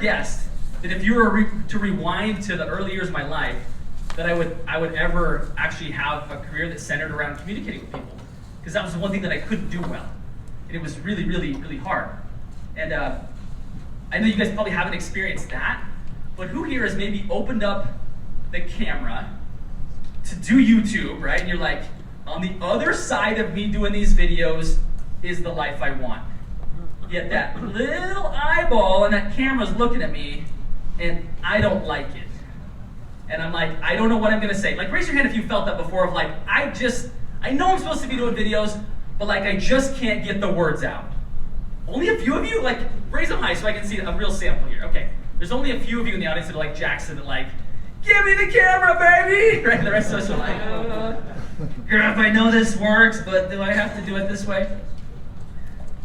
guessed that if you were to rewind to the early years of my life, that I would ever actually have a career that centered around communicating with people. Because that was the one thing that I couldn't do well. And it was really, really, really hard. And I know you guys probably haven't experienced that, but who here has maybe opened up the camera to do YouTube, right? And you're like, on the other side of me doing these videos is the life I want. Yet that little eyeball and that camera's looking at me, and I don't like it. And I'm like, I don't know what I'm gonna say. Like, raise your hand if you felt that before, of like, I know I'm supposed to be doing videos, but like, I just can't get the words out. Only a few of you, like, raise them high so I can see a real sample here. Okay, there's only a few of you in the audience that are like Jackson, that like, give me the camera, baby! Right, the rest of us are like, yeah, I know this works, but do I have to do it this way?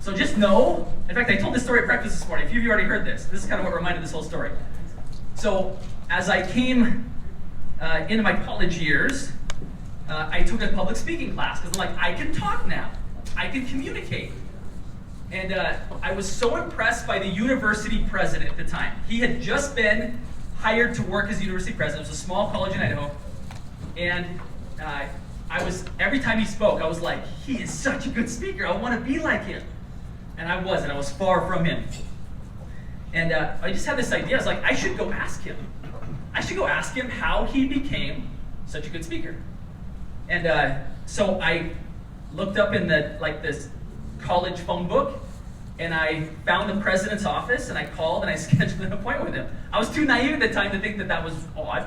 So just know, in fact, I told this story at breakfast this morning. A few of you already heard this. This is kind of what reminded this whole story. So as I came into my college years, I took a public speaking class because I'm like, I can talk now. I can communicate. And I was so impressed by the university president at the time. He had just been hired to work as university president. It was a small college in Idaho. And every time he spoke, I was like, he is such a good speaker. I want to be like him. And I wasn't. I was far from him. And I just had this idea. I was like, I should go ask him. I should go ask him how he became such a good speaker. And so I looked up in this college phone book, and I found the president's office, and I called, and I scheduled an appointment with him. I was too naive at the time to think that that was odd.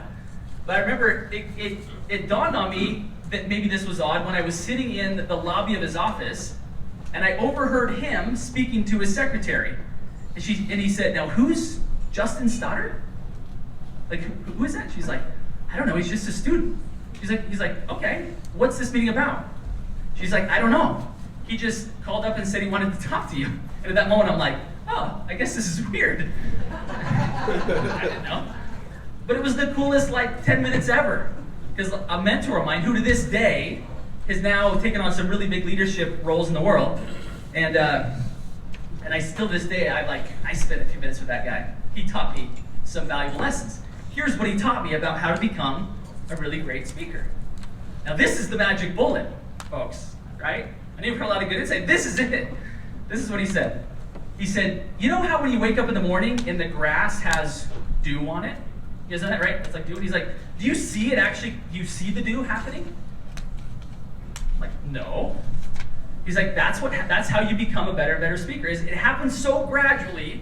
But I remember it dawned on me that maybe this was odd when I was sitting in the lobby of his office, and I overheard him speaking to his secretary. And he said, now who's Justin Stoddart? Like, who is that? She's like, I don't know, he's just a student. He's like, okay, what's this meeting about? She's like, I don't know. He just called up and said he wanted to talk to you. And at that moment, I'm like, oh, I guess this is weird. I didn't know. But it was the coolest, 10 minutes ever. Because a mentor of mine, who to this day has now taken on some really big leadership roles in the world, and I still, this day, I spent a few minutes with that guy. He taught me some valuable lessons. Here's what he taught me about how to become a really great speaker. Now, this is the magic bullet, folks, right? I need to put a lot of good insight. This is it. This is what he said. He said, you know how when you wake up in the morning and the grass has dew on it? You guys know that, right? It's like dew. And he's like, do you see it actually? Do you see the dew happening? I'm like, no. He's like, that's how you become a better and better speaker. It happens so gradually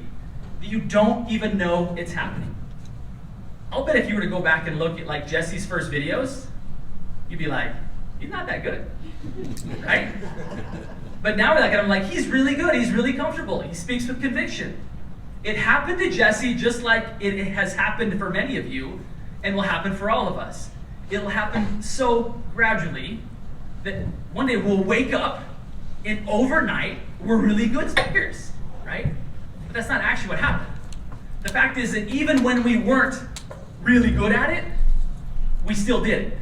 that you don't even know it's happening. I'll bet if you were to go back and look at Jesse's first videos, you'd be like, he's not that good, right? But now we're looking at him like, he's really good, he's really comfortable, he speaks with conviction. It happened to Jesse just like it has happened for many of you, and will happen for all of us. It'll happen so gradually that one day we'll wake up and overnight we're really good speakers, right? But that's not actually what happened. The fact is that even when we weren't really good at it, we still did it.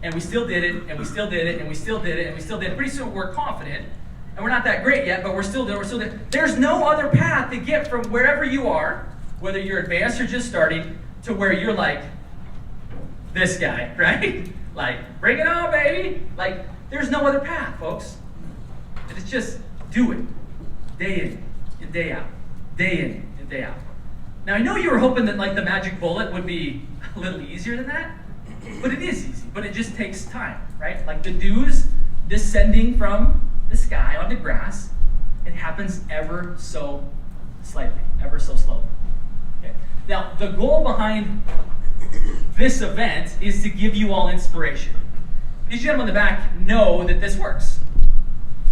And we still did it, and we still did it, and we still did it, and we still did it. Pretty soon we're confident, and we're not that great yet, but we're still doing it. There's no other path to get from wherever you are, whether you're advanced or just starting, to where you're like this guy, right? Like, bring it on, baby. There's no other path, folks. It's just do it. Day in and day out. Day in and day out. Now, I know you were hoping that the magic bullet would be a little easier than that, but it is easy, but it just takes time, right? Like the dew's descending from the sky on the grass, it happens ever so slightly, ever so slowly. Okay. Now, the goal behind this event is to give you all inspiration. These gentlemen in the back know that this works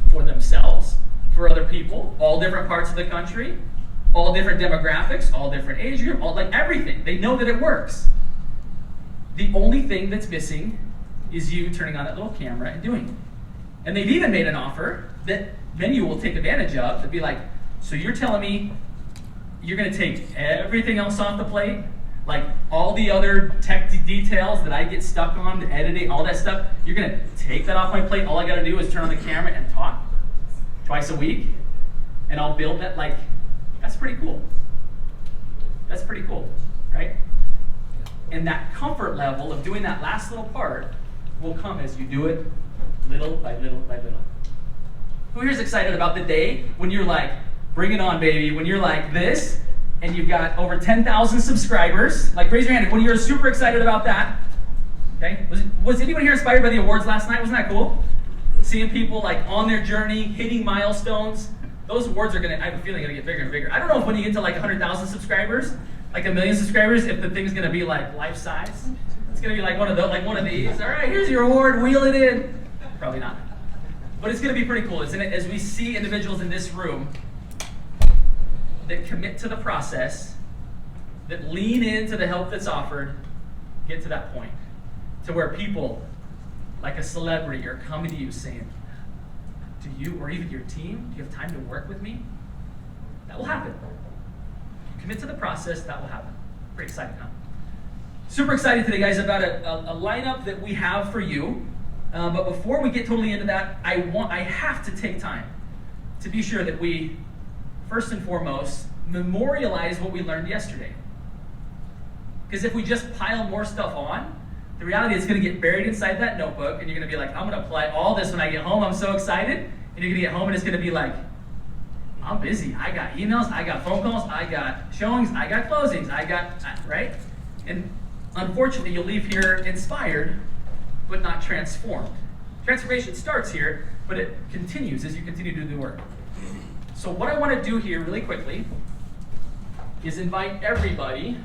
for themselves, for other people, all different parts of the country, all different demographics, all different age group, everything. They know that it works. The only thing that's missing is you turning on that little camera and doing it. And they've even made an offer that many of you will take advantage of to be like, so you're telling me you're going to take everything else off the plate? Like all the other tech details that I get stuck on, the editing, all that stuff, you're going to take that off my plate? All I got to do is turn on the camera and talk twice a week, and I'll build that? That's pretty cool. And that comfort level of doing that last little part will come as you do it little by little by little. Who here's excited about the day when you're like, bring it on, baby, when you're like this, and you've got over 10,000 subscribers? Like, raise your hand if when you're super excited about that. Okay? Was anyone here inspired by the awards last night? Wasn't that cool? Seeing people like on their journey, hitting milestones. Those awards are gonna, I have a feeling, gonna get bigger and bigger. I don't know if when you get to like 100,000 subscribers, like 1 million subscribers, if the thing's gonna be like life size. It's gonna be like one of these. All right, here's your award, wheel it in. Probably not. But it's gonna be pretty cool, isn't it? As we see individuals in this room that commit to the process, that lean into the help that's offered, get to that point. To where people, like a celebrity, are coming to you saying, do you, or even your team, do you have time to work with me? That will happen. Commit to the process, that will happen. Very exciting, huh? Super excited today, guys, about a lineup that we have for you. But before we get totally into that, I have to take time to be sure that we, first and foremost, memorialize what we learned yesterday. Because if we just pile more stuff on, the reality is it's going to get buried inside that notebook, and you're going to be like, I'm going to apply all this when I get home. I'm so excited. And you're going to get home, and it's going to be like, I'm busy. I got emails. I got phone calls. I got showings. I got closings. Right? And unfortunately, you'll leave here inspired, but not transformed. Transformation starts here, but it continues as you continue to do the work. So what I want to do here really quickly is invite everybody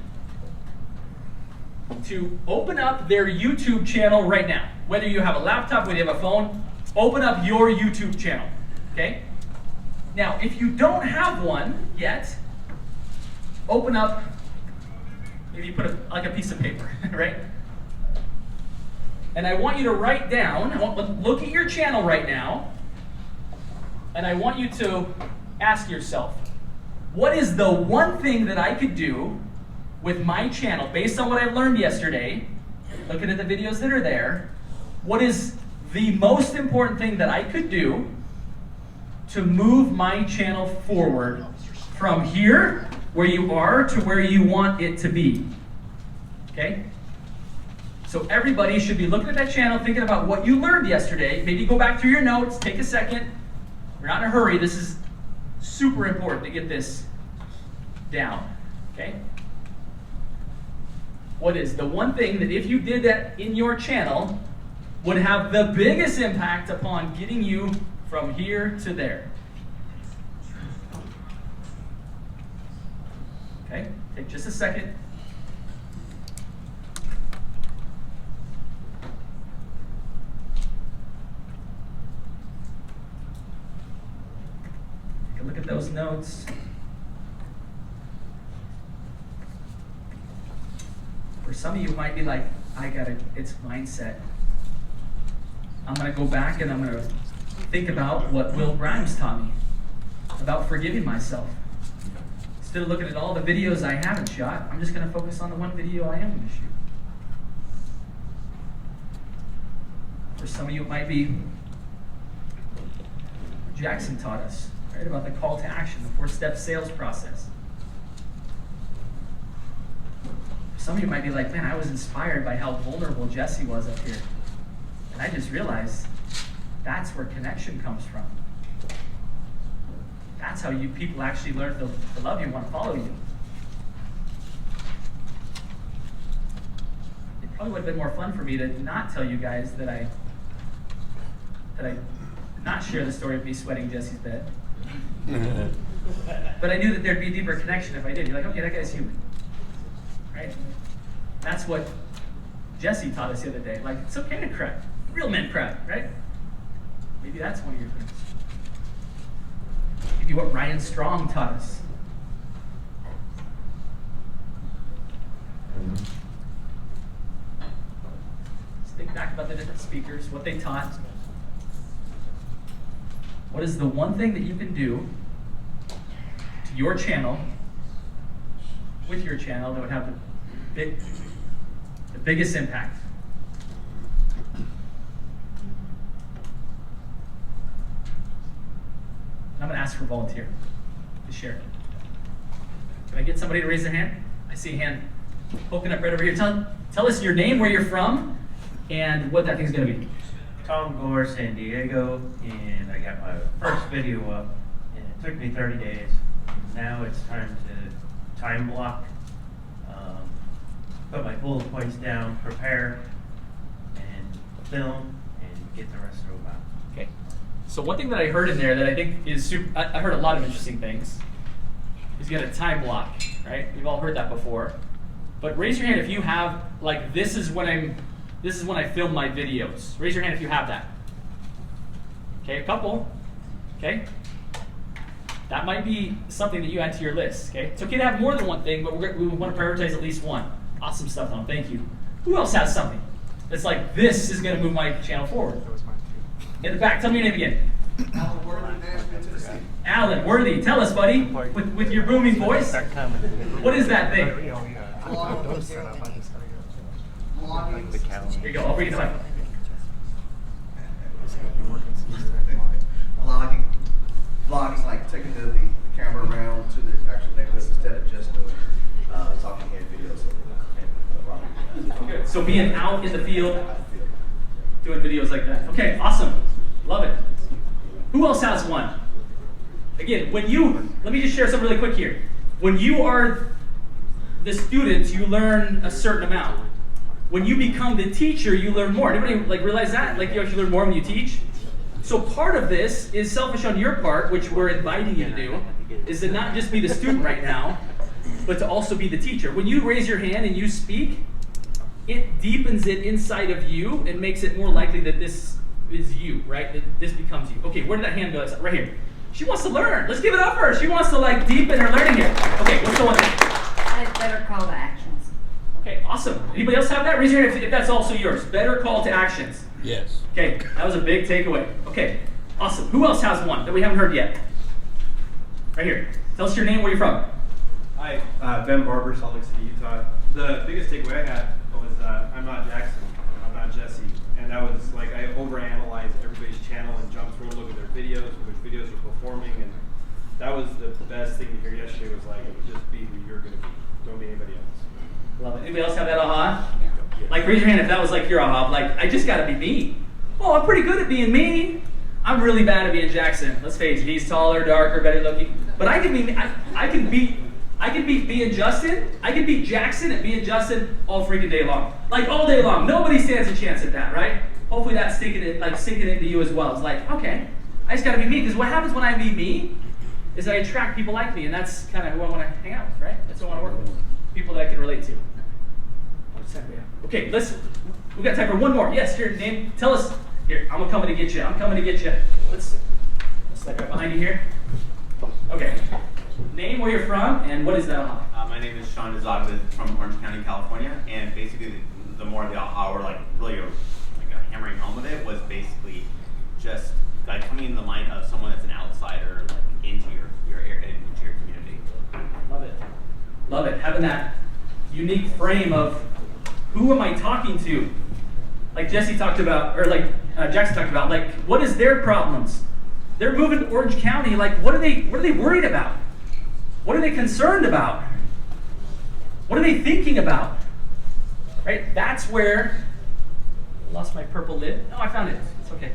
to open up their YouTube channel right now. Whether you have a laptop, whether you have a phone, open up your YouTube channel, okay? Now, if you don't have one yet, open up, maybe you put like a piece of paper, right? And I want you to write down, look at your channel right now, and I want you to ask yourself, what is the one thing that I could do with my channel, based on what I've learned yesterday, looking at the videos that are there, what is the most important thing that I could do to move my channel forward from here, where you are, to where you want it to be? Okay? So everybody should be looking at that channel, thinking about what you learned yesterday. Maybe go back through your notes, take a second. We're not in a hurry. This is super important to get this down. Okay? What is the one thing that if you did that in your channel would have the biggest impact upon getting you from here to there? Okay, take just a second. Take a look at those notes. For some of you, it might be like, it's mindset. I'm going to go back and I'm going to think about what Will Grimes taught me about forgiving myself. Instead of looking at all the videos I haven't shot, I'm just going to focus on the one video I am going to shoot. For some of you, it might be what Jackson taught us, right, about the call to action, the 4-step sales process. Some of you might be like, man, I was inspired by how vulnerable Jesse was up here. And I just realized that's where connection comes from. That's how you people actually learn to love you and want to follow you. It probably would have been more fun for me to not tell you guys that I not share the story of me sweating Jesse's bed. But I knew that there'd be a deeper connection if I did. You're like, okay, that guy's human. Right? That's what Jesse taught us the other day. Like, it's okay to cry. Real men cry, right? Maybe that's one of your things. Maybe what Ryan Strong taught us. Let's think back about the different speakers, what they taught. What is the one thing that you can do to your channel, with your channel, that would have the biggest impact? I'm going to ask for a volunteer to share. Can I get somebody to raise their hand? I see a hand poking up right over here. Tell us your name, where you're from, and what that thing's gonna be. Tom Gore, San Diego, and I got my first video up, and it took me 30 days. Now it's time to time block, put my bullet points down, prepare, and film, and get the rest of them out. Okay. So one thing that I heard in there that I think is super, I heard a lot of interesting things, is you got a time block, right? We've all heard that before. But raise your hand if you have, like, this is when I film my videos. Raise your hand if you have that. Okay, a couple. Okay. That might be something that you add to your list. Okay, it's okay to have more than one thing, but we want to prioritize at least one. Awesome stuff, Tom. Thank you. Who else has something that's like, this is going to move my channel forward? In the back, tell me your name again. Alan Worthy, Nashville, Tennessee. Alan Worthy, tell us, buddy, with your booming voice. What is that thing? Here you go. I'll bring it up. Vlogging, like taking the camera around to the actual neighborhood instead of just doing talking head videos. Good. So being out in the field, doing videos like that. Okay, awesome. Love it. Who else has one? Again, let me just share something really quick here. When you are the student, you learn a certain amount. When you become the teacher, you learn more. Anybody like realize that? Like you actually learn more when you teach? So part of this is selfish on your part, which we're inviting you to do, is to not just be the student right now, but to also be the teacher. When you raise your hand and you speak, it deepens it inside of you and makes it more likely that this is you, right? That this becomes you. Okay, where did that hand go? It's right here. She wants to learn. Let's give it up for her. She wants to like deepen her learning here. Okay, what's the one thing? Better call to actions. Okay, awesome. Anybody else have that? Raise your hand if that's also yours. Better call to actions. Yes. Okay, that was a big takeaway. Okay, awesome. Who else has one that we haven't heard yet? Right here. Tell us your name, where you're from. Hi, Ben Barber, Salt Lake City, Utah. The biggest takeaway I had was I'm not Jackson, I'm not Jesse. And that was like I overanalyzed everybody's channel and jumped through and looked at their videos, which videos are performing. And that was the best thing to hear yesterday was like, just be who you're going to be. Don't be anybody else. Love it. Anybody else have that aha? Yeah. Like raise your hand if that was like your aha. Like, I just got to be me. Oh, I'm pretty good at being me. I'm really bad at being Jackson. Let's face it, he's taller, darker, better looking. But I can be, I can beat being Justin. I can beat Jackson at being Justin all freaking day long. Like all day long. Nobody stands a chance at that, right? Hopefully that's sinking into you as well. It's like, okay, I just gotta be me. Because what happens when I be me is I attract people like me, and that's kind of who I want to hang out with, right? That's who I want to work with. People that I can relate to. Okay, we got time for one more. Yes, your name. Tell us. Here, I'm coming to get you. I'm coming to get you. Let's step right behind you here. Okay. Name, where you're from, and what is that aha? My name is Sean Dizad from Orange County, California, and basically the more the aha, or like really hammering home of it was basically just like coming in the mind of someone that's an outsider, like into your community. Love it. Love it. Having that unique frame of who am I talking to? Like Jesse talked about, or like Jackson talked about, like what is their problems? They're moving to Orange County. Like what are they worried about? What are they concerned about? What are they thinking about? Right? That's where I lost my purple lid. No, I found it. It's okay.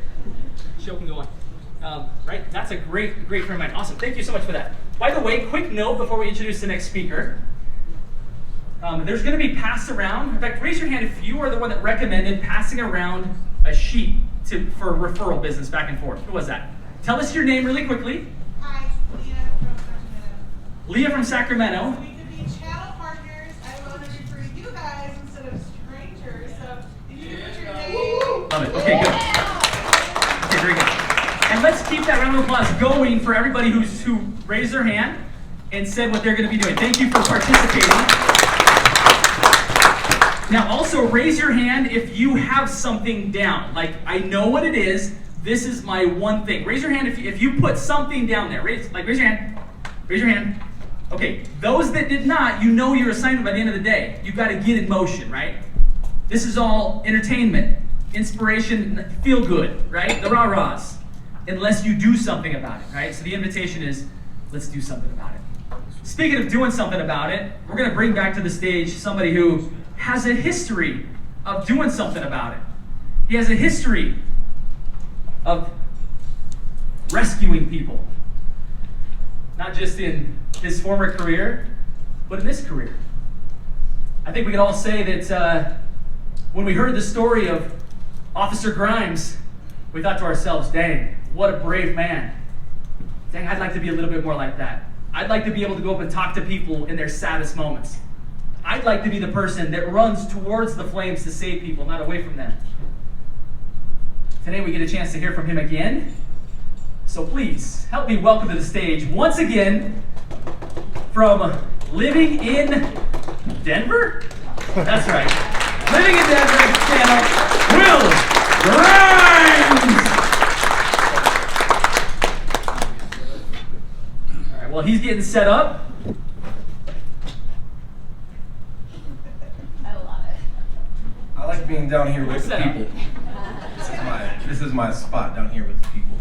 Show can go on. Right? That's a great frame of mind. Awesome. Thank you so much for that. By the way, quick note before we introduce the next speaker. There's going to be passed around. In fact, raise your hand if you are the one that recommended passing around a sheet for referral business back and forth. Who was that? Tell us your name really quickly. Hi, Leah from Sacramento. Leah from Sacramento. So we could be channel partners. I want to refer you guys instead of strangers. So if you put your name. Love it. Okay, good. Okay, very good. And let's keep that round of applause going for everybody who raised their hand and said what they're going to be doing. Thank you for participating. Now also raise your hand if you have something down. Like, I know what it is. This is my one thing. Raise your hand if you put something down there. Raise your hand. Raise your hand. Okay, those that did not, you know your assignment by the end of the day. You've got to get in motion, right? This is all entertainment, inspiration, feel good, right? The rah-rahs. Unless you do something about it, right? So the invitation is, let's do something about it. speaking of doing something about it, we're going to bring back to the stage somebody who has a history of doing something about it. He has a history of rescuing people, not just in his former career, but in this career. I think we can all say that when we heard the story of Officer Grimes, we thought to ourselves, dang, what a brave man. Dang, I'd like to be a little bit more like that. I'd like to be able to go up and talk to people in their saddest moments. I'd like to be the person that runs towards the flames to save people, not away from them. Today we get a chance to hear from him again. So please, help me welcome to the stage, once again, from living in Denver? That's right. Living in Denver, channel, Will Grimes! All right, well, he's getting set up. I love it. I like being down here with the Set up. people. This is my spot down here with the people.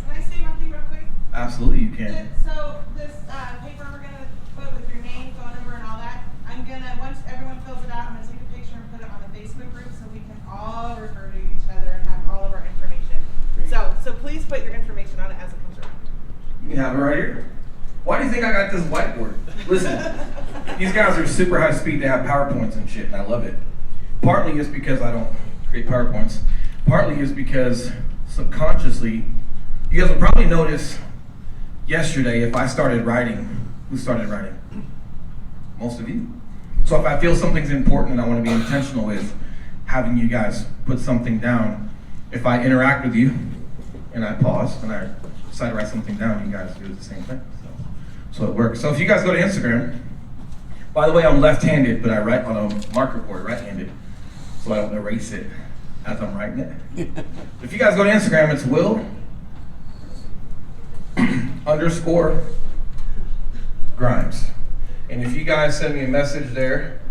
Can I say one thing real quick? Absolutely, you can. So this paper we're gonna put with your name, phone number, and all that, I'm gonna, once everyone fills it out, I'm gonna take a picture and put it on the Facebook group so we can all refer to each other and have all of our information. So please put your information on it as it comes around. You have it right here. Why do you think I got this whiteboard? Listen, these guys are super high speed. They have PowerPoints and shit, and I love it. Partly is because I don't create PowerPoints. Partly is because subconsciously, you guys will probably notice yesterday if I started writing, who started writing? Most of you. So if I feel something's important and I want to be intentional with having you guys put something down, if I interact with you and I pause and I decide to write something down, you guys do the same thing. So it works. So if you guys go to Instagram, by the way, I'm left-handed, but I write on a marker board right-handed, so I don't erase it as I'm writing it. If you guys go to Instagram, it's Will _ Grimes. And if you guys send me a message there,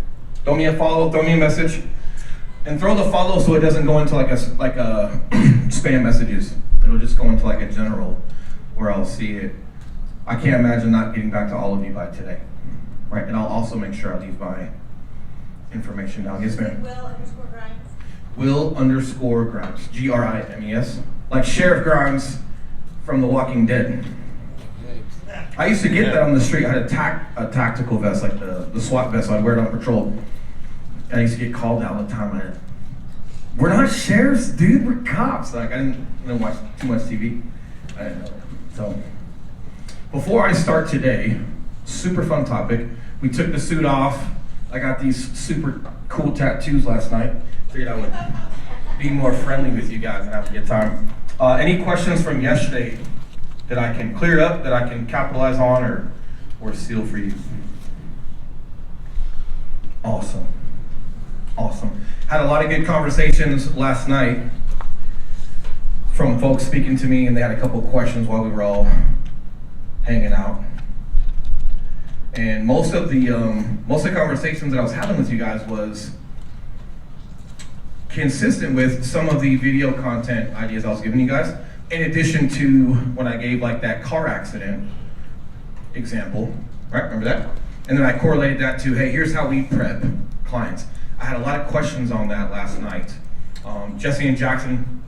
throw me a follow, throw me a message, and throw the follow so it doesn't go into like a spam messages. It'll just go into like a general where I'll see it. I can't imagine not getting back to all of you by today, right? And I'll also make sure I leave my information down. Yes, ma'am. Will _ Grimes. Will _ Grimes. Grimes. Like Sheriff Grimes from The Walking Dead. I used to get that on the street. I had a tactical vest, like the SWAT vest, so I'd wear it on patrol. And I used to get called out all the time. We're not sheriffs, dude, we're cops. Like, I didn't watch too much TV. I didn't know. So, before I start today, super fun topic. We took the suit off. I got these super cool tattoos last night. Figured I would be more friendly with you guys and have a good time. Any questions from yesterday that I can clear up, that I can capitalize on or seal for you? Awesome. Awesome. Had a lot of good conversations last night from folks speaking to me, and they had a couple questions while we were all hanging out. And most of the conversations that I was having with you guys was consistent with some of the video content ideas I was giving you guys, in addition to when I gave like that car accident example, right? Remember that? And then I correlated that to, hey, here's how we prep clients. I had a lot of questions on that last night. Jesse and Jackson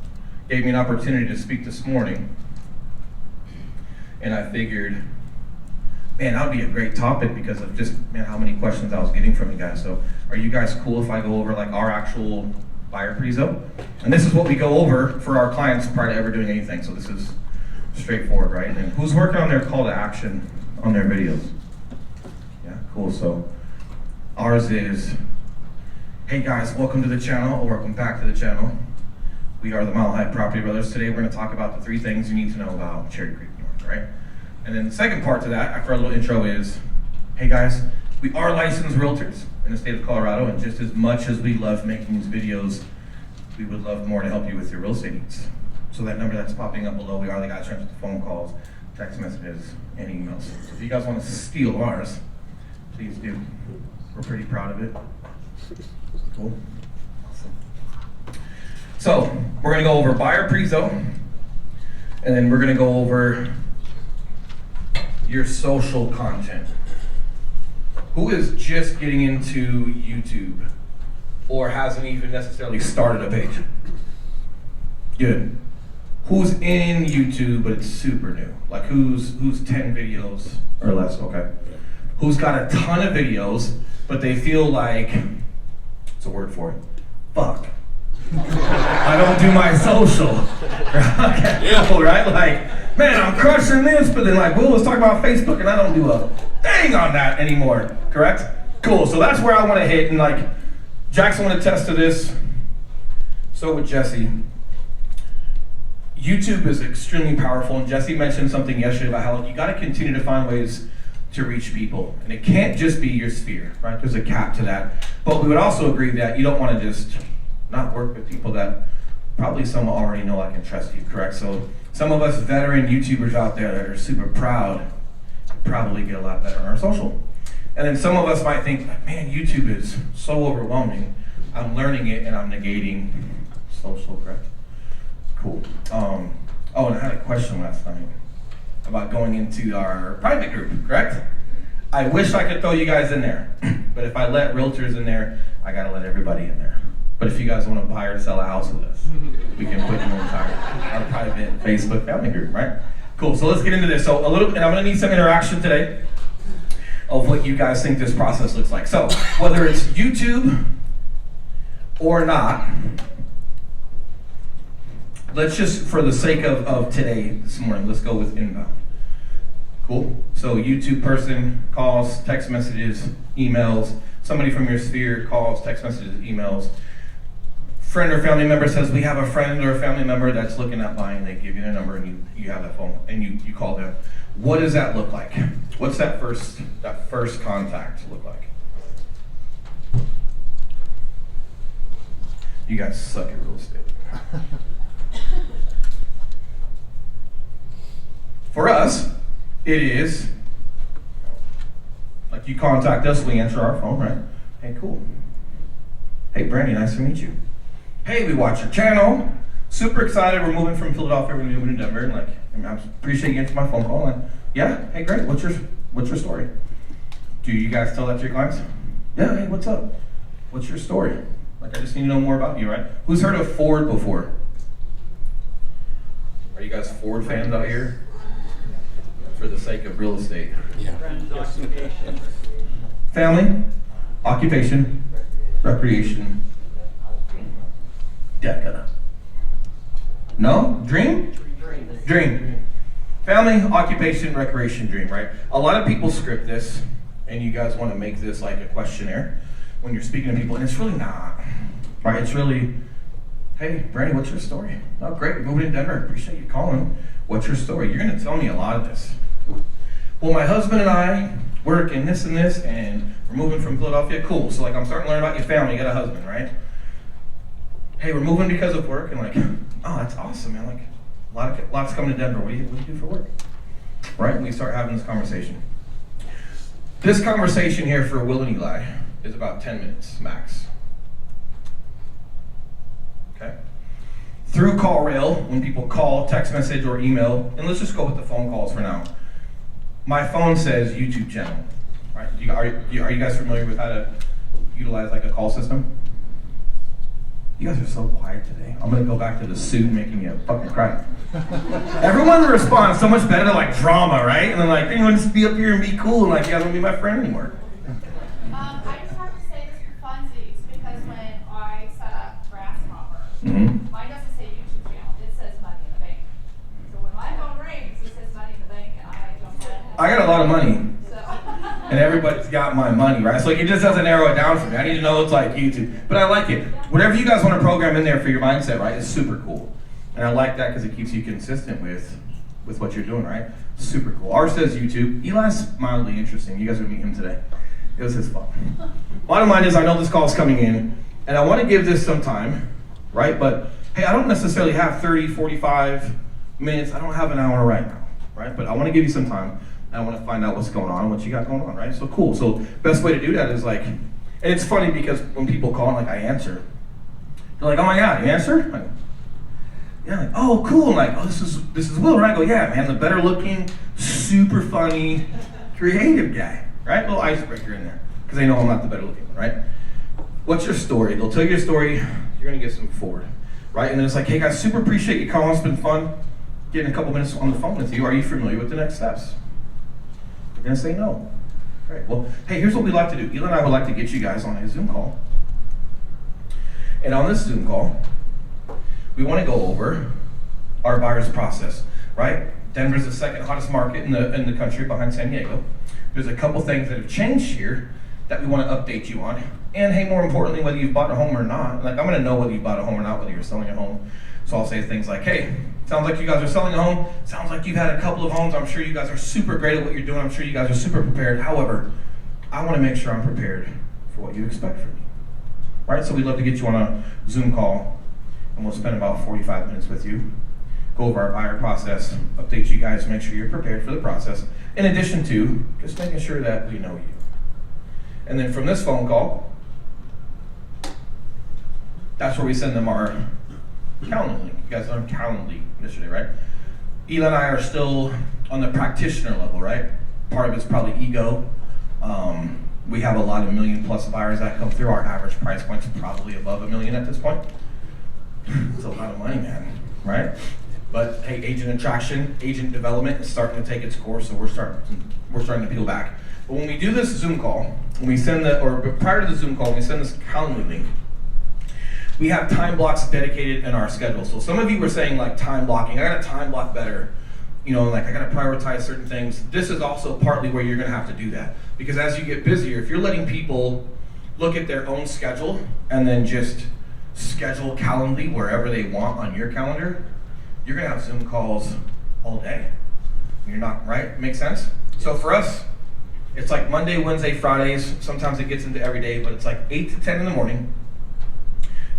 gave me an opportunity to speak this morning, and I figured, man, that would be a great topic because of just, man, how many questions I was getting from you guys. So are you guys cool if I go over like our actual buyer prezo? And this is what we go over for our clients prior to ever doing anything. So this is straightforward, right? And who's working on their call to action on their videos? Yeah, cool. So ours is, hey guys, welcome to the channel, or welcome back to the channel. We are the Mile High Property Brothers. Today we're going to talk about the 3 things you need to know about Cherry Creek North, right? And then the second part to that, after our little intro, is, hey guys, we are licensed realtors in the state of Colorado, and just as much as we love making these videos, we would love more to help you with your real estate needs. So that number that's popping up below, we are the guys trying to phone calls, text messages, and emails. So if you guys want to steal ours, please do. We're pretty proud of it. Cool. Awesome. So we're going to go over buyer prezo, and then we're going to go over your social content. Who is just getting into YouTube or hasn't even necessarily started a page? Good. Who's in YouTube but it's super new? Like who's 10 videos or less? Okay. Who's got a ton of videos but they feel like, what's a word for it? Fuck. I don't do my social. Okay, cool, right? Like, man, I'm crushing this, but then like, Will was talking about Facebook and I don't do a thing on that anymore, correct? Cool, so that's where I want to hit, and like, Jackson would attest to this, so would Jesse. YouTube is extremely powerful, and Jesse mentioned something yesterday about how you got to continue to find ways to reach people, and it can't just be your sphere, right? There's a cap to that, but we would also agree that you don't want to just not work with people that probably some already know, like, and trust you, correct? So some of us veteran YouTubers out there that are super proud could probably get a lot better on our social. And then some of us might think, man, YouTube is so overwhelming. I'm learning it and I'm negating social, correct? Cool. Oh, and I had a question last night about going into our private group, correct? I wish I could throw you guys in there, but if I let realtors in there, I gotta let everybody in there. But if you guys want to buy or sell a house with us, we can put you in our private Facebook family group, right? Cool, so let's get into this. So a little, and I'm gonna need some interaction today of what you guys think this process looks like. So whether it's YouTube or not, let's just, for the sake of today, this morning, let's go with inbound. Cool, so YouTube person calls, text messages, emails, somebody from your sphere calls, text messages, emails. Friend or family member says, we have a friend or a family member that's looking at buying, they give you their number and you have that phone and you call them. What does that look like? What's that first contact look like? You guys suck at real estate. For us, it is, like you contact us, we answer our phone, right? Hey, cool. Hey, Brandy, nice to meet you. Hey, we watch your channel. Super excited. We're moving from Philadelphia. We're moving to Denver. And like, I appreciate you answering my phone call. And yeah, hey, great. What's your story? Do you guys tell that to your clients? Yeah. Hey, what's up? What's your story? Like, I just need to know more about you, right? Who's heard of Ford before? Are you guys Ford fans out here? For the sake of real estate. Yeah. Family, occupation, recreation, DECA. No? Dream? Dream. Family, occupation, recreation, dream, right? A lot of people script this, and you guys want to make this like a questionnaire when you're speaking to people, and it's really not, right? It's really, hey, Brandy, what's your story? Oh, great, we're moving to Denver. Appreciate you calling. What's your story? You're going to tell me a lot of this. Well, my husband and I work in this, and we're moving from Philadelphia. Cool. So, like, I'm starting to learn about your family. You got a husband, right? Hey, we're moving because of work, and like, oh, that's awesome, man. Like, lots coming to Denver. What do you do for work? Right? And we start having this conversation. This conversation here for Will and Eli is about 10 minutes max. Okay? Through call rail, when people call, text message, or email, and let's just go with the phone calls for now. My phone says YouTube channel, right? Are you guys familiar with how to utilize like a call system? You guys are so quiet today. I'm gonna go back to the suit making you fucking cry. Everyone responds so much better to like drama, right? And then like, you want to just be up here and be cool, and like, you guys wanna be my friend anymore. I just have to say this for funsies, because when I set up Grasshopper, Mm-hmm. mine doesn't say YouTube channel, it says money in the bank. So when my phone rings, it says money in the bank, and I jump in. I got a lot of money, So. and everybody's got my money, right? So like, it just doesn't narrow it down for me. I need to know it's like YouTube, but I like it. Whatever you guys want to program in there for your mindset, right, is super cool. And I like that because it keeps you consistent with what you're doing, right? Super cool. Ours says YouTube. Eli's mildly interesting. You guys are gonna meet him today. It was his fun. Bottom line is, I know this call's coming in, and I want to give this some time, right? But hey, I don't necessarily have 30, 45 minutes. I don't have an hour right now, right? But I want to give you some time, and I want to find out what's going on, what you got going on, right? So cool. So best way to do that is like, and it's funny because when people call, like, I answer. They're like, oh my God, you answer? Like, yeah, like, oh cool. I'm like, oh, this is Will, right? I go, yeah, man, the better looking, super funny, creative guy, right? A little icebreaker in there, because they know I'm not the better looking one, right? What's your story? They'll tell you your story, you're gonna get some forward, right? And then it's like, hey guys, super appreciate you calling, it's been fun getting a couple minutes on the phone with you. Are you familiar with the next steps? You're gonna say no. Right, well, hey, here's what we like to do. Ela and I would like to get you guys on a Zoom call. And on this Zoom call, we wanna go over our buyer's process, right? Denver's the second hottest market in the country behind San Diego. There's a couple things that have changed here that we want to update you on. And hey, more importantly, whether you've bought a home or not, like I'm going to know whether you bought a home or not, whether you're selling a home. So I'll say things like, hey, sounds like you guys are selling a home. Sounds like you've had a couple of homes. I'm sure you guys are super great at what you're doing. I'm sure you guys are super prepared. However, I want to make sure I'm prepared for what you expect from me. Right? So we'd love to get you on a Zoom call, and we'll spend about 45 minutes with you. Go over our buyer process, update you guys, make sure you're prepared for the process, in addition to just making sure that we know you. And then from this phone call, that's where we send them our Calendly link. You guys learned Calendly yesterday, right? Ela and I are still on the practitioner level, right? Part of it's probably ego. We have a lot of million-plus buyers that come through. Our average price point's probably above $1 million at this point. It's a lot of money, man, right? But hey, agent attraction, agent development is starting to take its course, so we're starting to peel back. But when we do this Zoom call, when we send prior to the Zoom call, when we send this Calendly link, we have time blocks dedicated in our schedule. So some of you were saying like time blocking, I gotta time block better. You know, like I gotta prioritize certain things. This is also partly where you're gonna have to do that. Because as you get busier, if you're letting people look at their own schedule and then just schedule Calendly wherever they want on your calendar, you're gonna have Zoom calls all day. You're not, right? Make sense? So for us, it's like Monday, Wednesday, Fridays. Sometimes it gets into every day, but it's like 8 to 10 in the morning,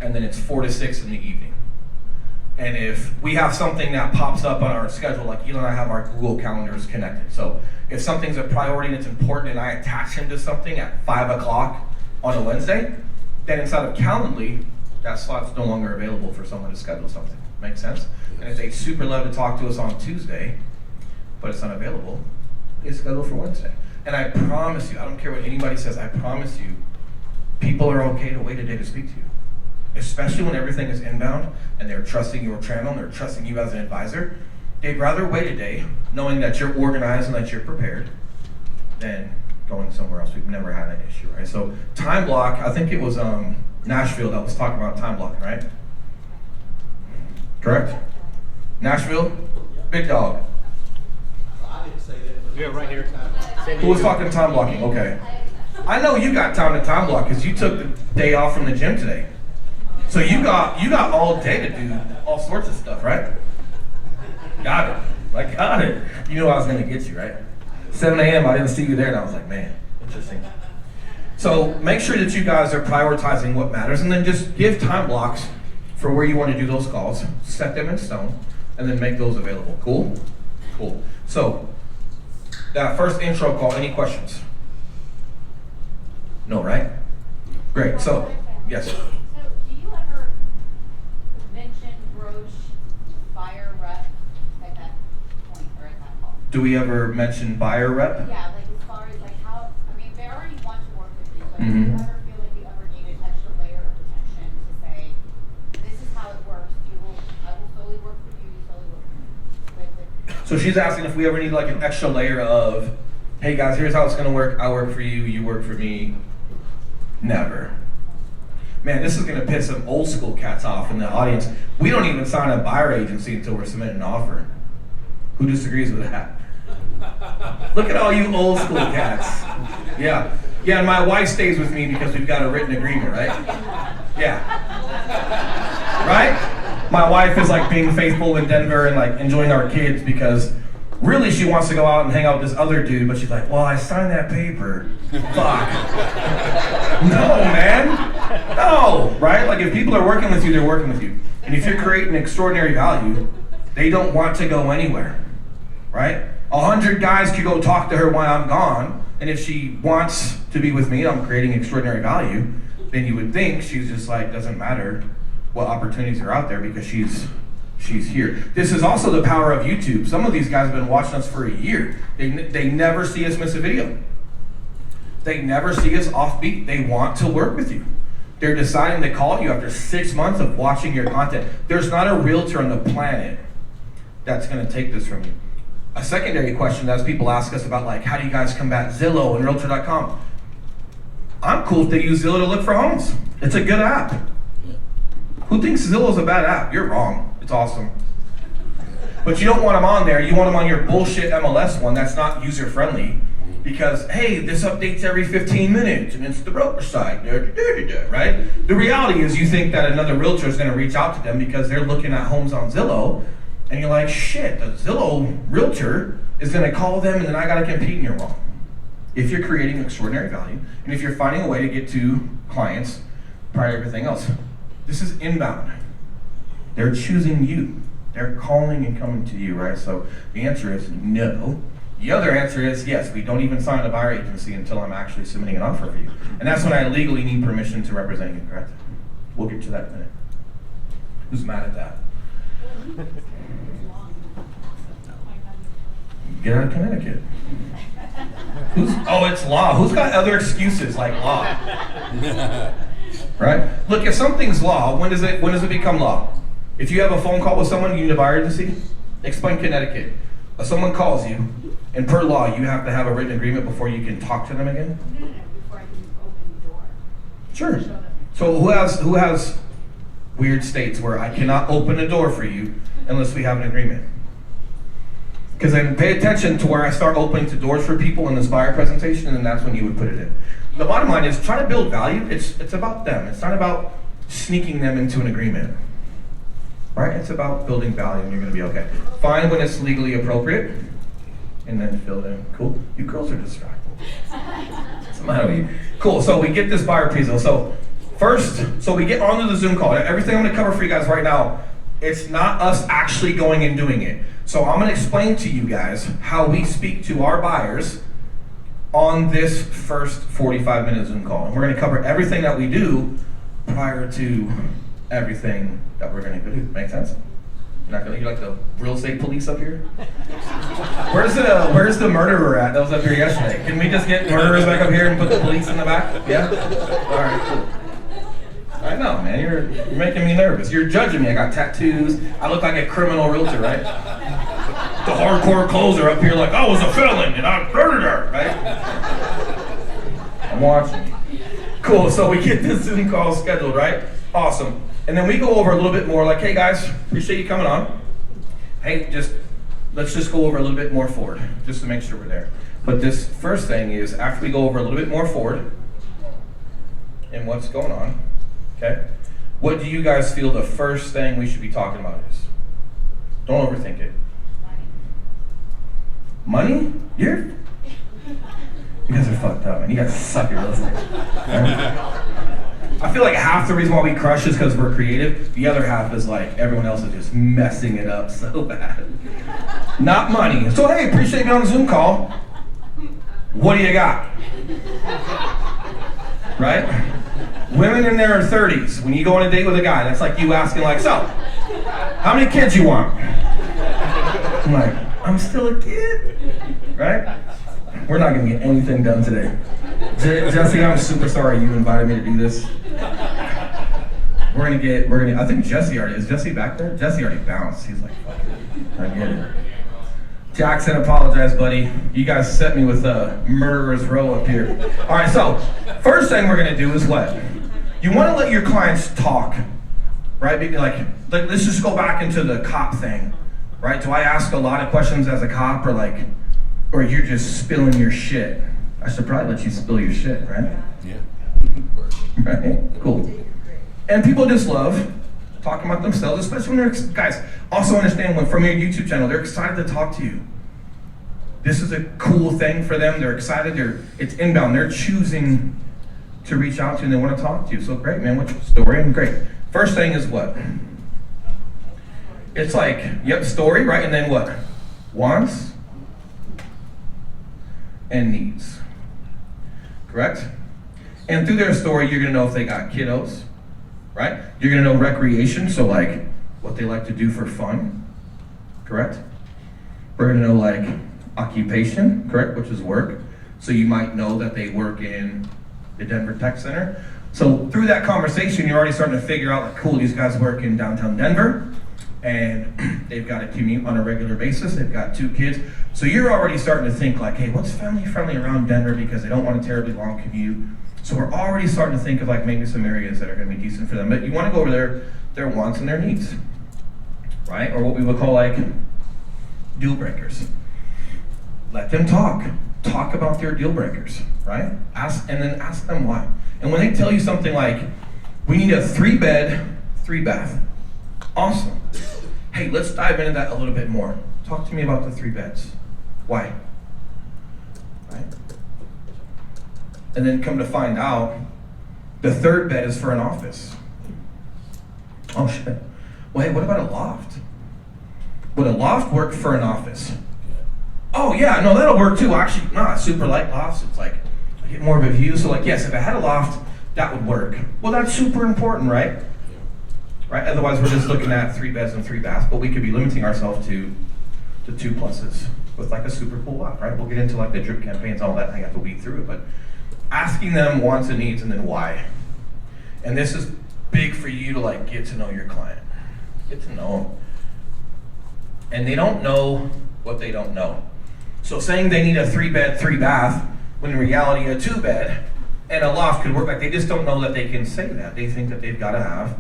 and then it's 4 to 6 in the evening. And if we have something that pops up on our schedule, like Ela and I have our Google calendars connected. So if something's a priority and it's important and I attach him to something at 5 o'clock on a Wednesday, then inside of Calendly, that slot's no longer available for someone to schedule something. Make sense? And if they super love to talk to us on Tuesday, but it's unavailable, it's scheduled for Wednesday. And I promise you, I don't care what anybody says, I promise you, people are okay to wait a day to speak to you. Especially when everything is inbound and they're trusting your channel and they're trusting you as an advisor. They'd rather wait a day knowing that you're organized and that you're prepared than going somewhere else. We've never had that issue, right? So time block, I think it was Nashville that was talking about time blocking, right? Correct? Nashville? Big dog. I didn't say that. Yeah, right here. Who was talking time blocking? Okay. I know you got time to time block because you took the day off from the gym today. So you got all day to do all sorts of stuff, right? Got it. I got it. You knew I was gonna get you, right? 7 a.m. I didn't see you there, and I was like, man, interesting. So make sure that you guys are prioritizing what matters, and then just give time blocks for where you want to do those calls. Set them in stone, and then make those available. Cool? Cool. So that first intro call, any questions? No, right? Great. So, yes. So do you ever mention broach buyer rep at that point or at that call? Do we ever mention buyer rep? Yeah, like as far as like how, I mean, they already want to work with you, but do Mhm. you ever feel like you ever need an extra layer of protection to say, this is how it works, I will solely work with you, you solely work with me? So she's asking if we ever need like an extra layer of, hey guys, here's how it's gonna work. I work for you, you work for me. Never. Man, this is gonna piss some old school cats off in the audience. We don't even sign a buyer agency until we're submitting an offer. Who disagrees with that? Look at all you old school cats. Yeah. Yeah, and my wife stays with me because we've got a written agreement, right? Yeah. Right? My wife is like being faithful in Denver and like enjoying our kids because really she wants to go out and hang out with this other dude, but she's like, well, I signed that paper. Fuck. No, man. No, right? Like if people are working with you, they're working with you. And if you're creating extraordinary value, they don't want to go anywhere, right? 100 guys could go talk to her while I'm gone, and if she wants to be with me and I'm creating extraordinary value, then you would think she's just like, doesn't matter what opportunities are out there because she's here. This is also the power of YouTube. Some of these guys have been watching us for a year. They never see us miss a video. They never see us offbeat. They want to work with you. They're deciding to call you after 6 months of watching your content. There's not a realtor on the planet that's gonna take this from you. A secondary question as people ask us about like, how do you guys combat Zillow and Realtor.com? I'm cool if they use Zillow to look for homes. It's a good app. Who thinks Zillow's a bad app? You're wrong. It's awesome. But you don't want them on there. You want them on your bullshit MLS one that's not user friendly. Because, hey, this updates every 15 minutes and it's the broker site, right? The reality is you think that another realtor is gonna reach out to them because they're looking at homes on Zillow, and you're like, shit, the Zillow realtor is gonna call them and then I gotta compete, and you're wrong. If you're creating extraordinary value, and if you're finding a way to get to clients prior to everything else, this is inbound. They're choosing you. They're calling and coming to you, right? So the answer is no. The other answer is yes, we don't even sign a buyer agency until I'm actually submitting an offer for you. And that's when I legally need permission to represent you, correct? We'll get to that in a minute. Who's mad at that? Get out of Connecticut. Oh, it's law. Who's got other excuses like law? Right? Look, if something's law, when does it become law? If you have a phone call with someone, you need a buyer agency? Explain Connecticut. If someone calls you, and per law, you have to have a written agreement before you can talk to them again? No, before I can open the door. Sure. So who has weird states where I cannot open a door for you unless we have an agreement? Because then pay attention to where I start opening the doors for people in this buyer presentation, and then that's when you would put it in. The bottom line is try to build value. It's about them. It's not about sneaking them into an agreement. Right? It's about building value, and you're gonna be okay. Find when it's legally appropriate, and then fill it in. Cool. You girls are distracting. What's the matter with you? Cool. So we get this buyer prezo. So we get onto the Zoom call. Everything I'm gonna cover for you guys right now, it's not us actually going and doing it. So I'm gonna explain to you guys how we speak to our buyers on this first 45-minute Zoom call. And we're gonna cover everything that we do prior to everything that we're gonna do. Make sense? You're like the real estate police up here? Where's the murderer at that was up here yesterday? Can we just get murderers back up here and put the police in the back? Yeah? All right, cool. I know, man, you're making me nervous. You're judging me. I got tattoos. I look like a criminal realtor, right? The hardcore closer up here like, I was a felon and I murdered her, right? I'm watching you. Cool, so we get this Zoom call scheduled, right? Awesome. And then we go over a little bit more like, hey guys, appreciate you coming on. Hey, let's just go over a little bit more forward, just to make sure we're there. But this first thing is, after we go over a little bit more forward and what's going on, okay? What do you guys feel the first thing we should be talking about is? Don't overthink it. Money? You guys are fucked up, man. You guys suck at real estate. Right? I feel like half the reason why we crush is because we're creative. The other half is like everyone else is just messing it up so bad. Not money. So hey, appreciate you on the Zoom call. What do you got? Right? Women in their 30s, when you go on a date with a guy, that's like you asking like, so, how many kids you want? I'm like, I'm still a kid, right? We're not gonna get anything done today. Jesse, I'm super sorry you invited me to do this. I think is Jesse back there? Jesse already bounced. He's like, fuck it, I get it. Jackson, apologize, buddy. You guys set me with a murderer's row up here. All right, so first thing we're gonna do is what? You wanna let your clients talk, right? Maybe like let's just go back into the cop thing, right? Do I ask a lot of questions as a cop, or you're just spilling your shit? I should probably let you spill your shit, right? Yeah. Right? Cool. And people just love talking about themselves, especially when they're, guys, also understand when from your YouTube channel, they're excited to talk to you. This is a cool thing for them. They're excited, it's inbound. They're choosing to reach out to you and they want to talk to you. So great, man, what's your story? And great. First thing is what? It's like, yep, story, right? And then what? Wants and needs. Correct? And through their story, you're gonna know if they got kiddos, right? You're gonna know recreation, so like what they like to do for fun, correct? We're gonna know like occupation, correct, which is work. So you might know that they work in the Denver Tech Center. So through that conversation, you're already starting to figure out, like, cool, these guys work in downtown Denver, and they've got to commute on a regular basis. They've got 2 kids. So you're already starting to think like, hey, what's family friendly around Denver, because they don't want a terribly long commute. So we're already starting to think of like maybe some areas that are going to be decent for them. But you want to go over their wants and their needs, right? Or what we would call like deal breakers. Let them talk. Talk about their deal breakers, right? And then ask them why. And when they tell you something like, we need a 3-bed, 3-bath. Awesome. Hey, let's dive into that a little bit more. Talk to me about the 3 beds. Why? Right? And then come to find out, the 3rd bed is for an office. Oh shit. Well, hey, what about a loft? Would a loft work for an office? Oh yeah, no, that'll work too. Actually, no, super light lofts. It's like, I get more of a view. So like, yes, if I had a loft, that would work. Well, that's super important, right? Right? Otherwise, we're just looking at 3 beds and 3 baths, but we could be limiting ourselves to 2 pluses with like a super cool loft, right? We'll get into like the drip campaigns, all that. I have to weed through it, but asking them wants and needs and then why. And this is big for you to like get to know your client. Get to know them. And they don't know what they don't know. So saying they need a 3-bed, 3-bath, when in reality a 2-bed and a loft could work, like they just don't know that they can say that. They think that they've got to have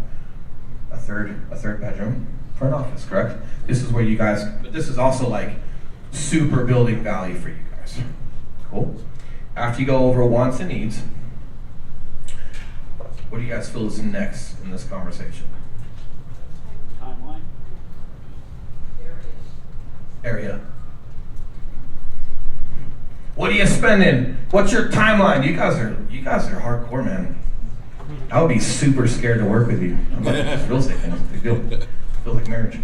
a third bedroom for an office, correct? This is where you guys, but this is also like super building value for you guys. Cool. After you go over wants and needs, what do you guys feel is next in this conversation? Timeline. Area. What are you spending? What's your timeline? You guys are hardcore, man. I would be super scared to work with you. I'm about this real estate thing. It's a big deal. Feels like marriage.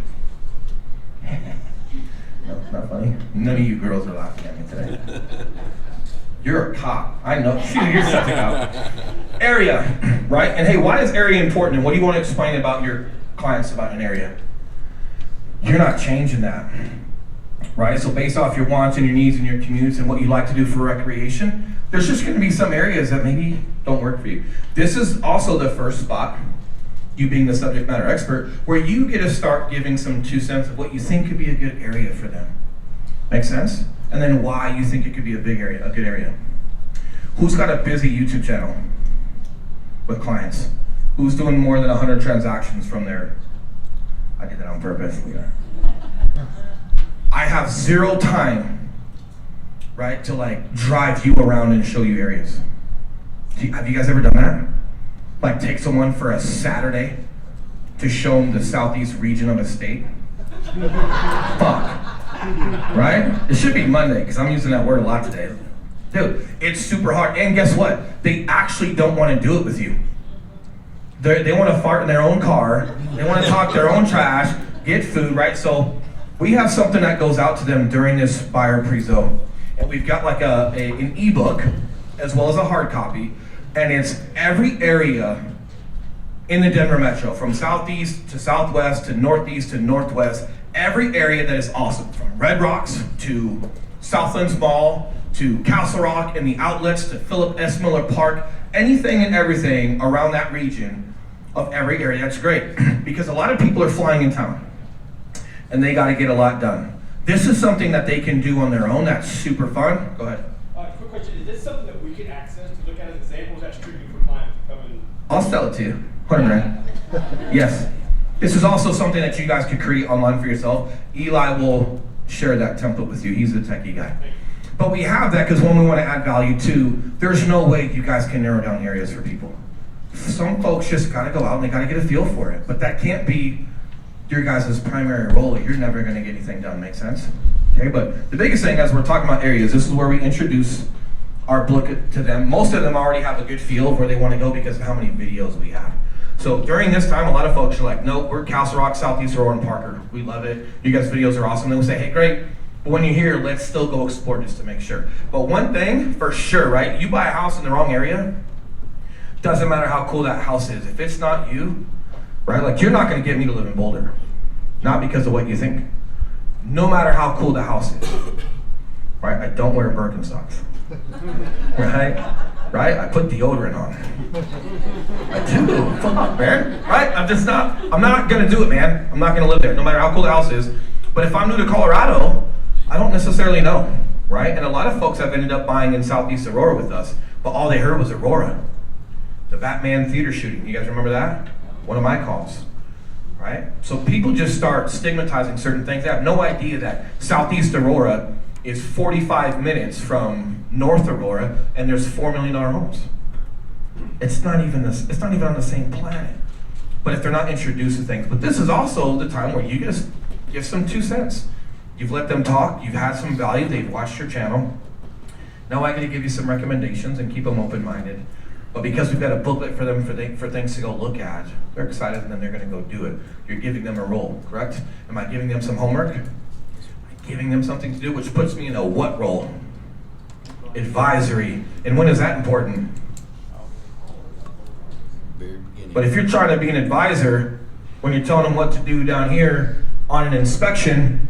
No, not funny. None of you girls are laughing at me today. You're a cop. I know. You're something out. Area, right? And hey, why is area important? And what do you want to explain about your clients about an area? You're not changing that. Right? So based off your wants and your needs and your commutes and what you like to do for recreation, there's just going to be some areas that maybe don't work for you. This is also the first spot, you being the subject matter expert, where you get to start giving some 2 cents of what you think could be a good area for them. Make sense? And then why you think it could be a good area. Who's got a busy YouTube channel with clients? Who's doing more than 100 transactions from there? I did that on purpose. I have 0 time, right, to like drive you around and show you areas. Have you guys ever done that? Like take someone for a Saturday to show them the southeast region of a state? Fuck. Right? It should be Monday, because I'm using that word a lot today. Dude, it's super hard. And guess what? They actually don't want to do it with you. They want to fart in their own car. They want to talk their own trash, get food, right? So we have something that goes out to them during this buyer pre-zo. And we've got like an ebook as well as a hard copy. And it's every area in the Denver metro, from southeast to southwest to northeast to northwest, every area that is awesome, from Red Rocks to Southlands Mall to Castle Rock and the outlets to Philip S. Miller Park, anything and everything around that region of every area. That's great, because a lot of people are flying in town and they got to get a lot done. This is something that they can do on their own. That's super fun. Go ahead. Quick question, is this something that we can access to look at as examples? That's strictly for clients to come and... I'll sell it to you, 100 grand. Yes. This is also something that you guys could create online for yourself. Eli will share that template with you. He's a techie guy. But we have that because when we want to add value too, there's no way you guys can narrow down areas for people. Some folks just got to go out and they got to get a feel for it. But that can't be your guys' primary role. You're never going to get anything done. Make sense? Okay, but the biggest thing as we're talking about areas, this is where we introduce our book to them. Most of them already have a good feel of where they want to go because of how many videos we have. So during this time, a lot of folks are like, no, we're Castle Rock, Southeast Aurora, and Parker. We love it. You guys' videos are awesome. Then we say, hey, great. But when you're here, let's still go explore just to make sure. But one thing for sure, right? You buy a house in the wrong area, doesn't matter how cool that house is. If it's not you, right? Like you're not going to get me to live in Boulder. Not because of what you think. No matter how cool the house is, right? I don't wear Birkenstocks. Right? I put deodorant on. I do. Fuck, man. Right? I'm not gonna do it, man. I'm not gonna live there, no matter how cool the house is. But if I'm new to Colorado, I don't necessarily know, right? And a lot of folks have ended up buying in Southeast Aurora with us, but all they heard was Aurora. The Batman theater shooting, you guys remember that? One of my calls, right? So people just start stigmatizing certain things. They have no idea that Southeast Aurora is 45 minutes from North Aurora, and there's $4 million homes. It's not even on the same planet. But if they're not introduced to things, but this is also the time where you just give some 2 cents. You've let them talk, you've had some value, they've watched your channel. Now I got to give you some recommendations and keep them open-minded. But because we've got a booklet for them for things to go look at, they're excited and then they're going to go do it. You're giving them a role, correct? Am I giving them some homework? Am I giving them something to do, which puts me in a what role? Advisory. And when is that important? But if you're trying to be an advisor, when you're telling them what to do down here on an inspection,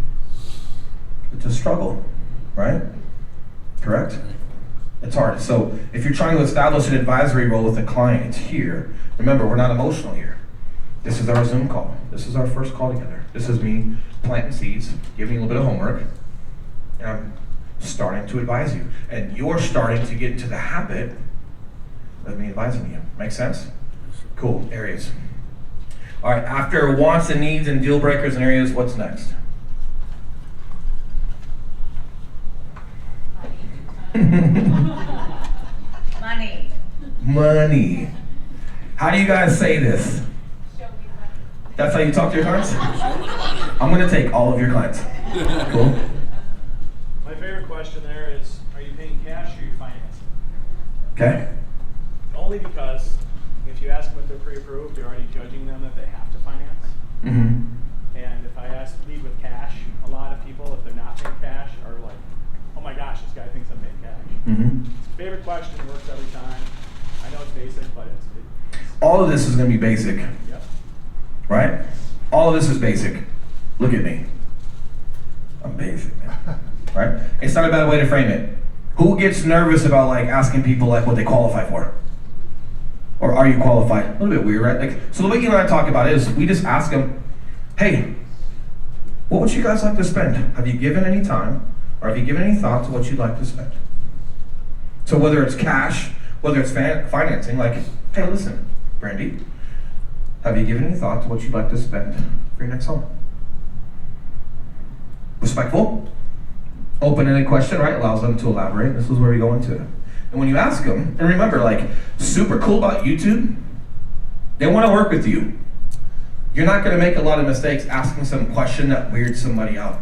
it's a struggle, right? Correct? It's hard. So if you're trying to establish an advisory role with a client, it's here. Remember, we're not emotional here. This is our Zoom call. This is our first call together. This is me planting seeds, giving you a little bit of homework, and I'm starting to advise you. And you're starting to get into the habit of me advising you. Make sense? Cool. Areas. All right, after wants and needs and deal breakers and areas, what's next? Money. Money. How do you guys say this? That's how you talk to your clients? I'm going to take all of your clients. Cool. My favorite question there is, are you paying cash or are you financing? Okay. Only because if you ask them if they're pre-approved, you're already judging them that they have to finance. Mm-hmm. And if I lead with cash, a lot of people, if they're not paying cash, are like, oh my gosh, this guy thinks I'm paying cash. Mm-hmm. Favorite question, works every time. I know it's basic, but it's All of this is going to be basic, yep. right? All of this is basic. Look at me. I'm basic, man. Right? It's not a bad way to frame it. Who gets nervous about like asking people like what they qualify for? Or are you qualified? A little bit weird, right? Like, so the way you and I talk about it is we just ask them, hey, what would you guys like to spend? Have you given any time or have you given any thought to what you'd like to spend? So whether it's cash, whether it's financing, like, hey, listen, Brandy, have you given any thought to what you'd like to spend for your next home? Respectful, open-ended question, right? Allows them to elaborate. This is where we go into it. And when you ask them, and remember, like, super cool about YouTube, they want to work with you. You're not going to make a lot of mistakes asking some question that weirds somebody out.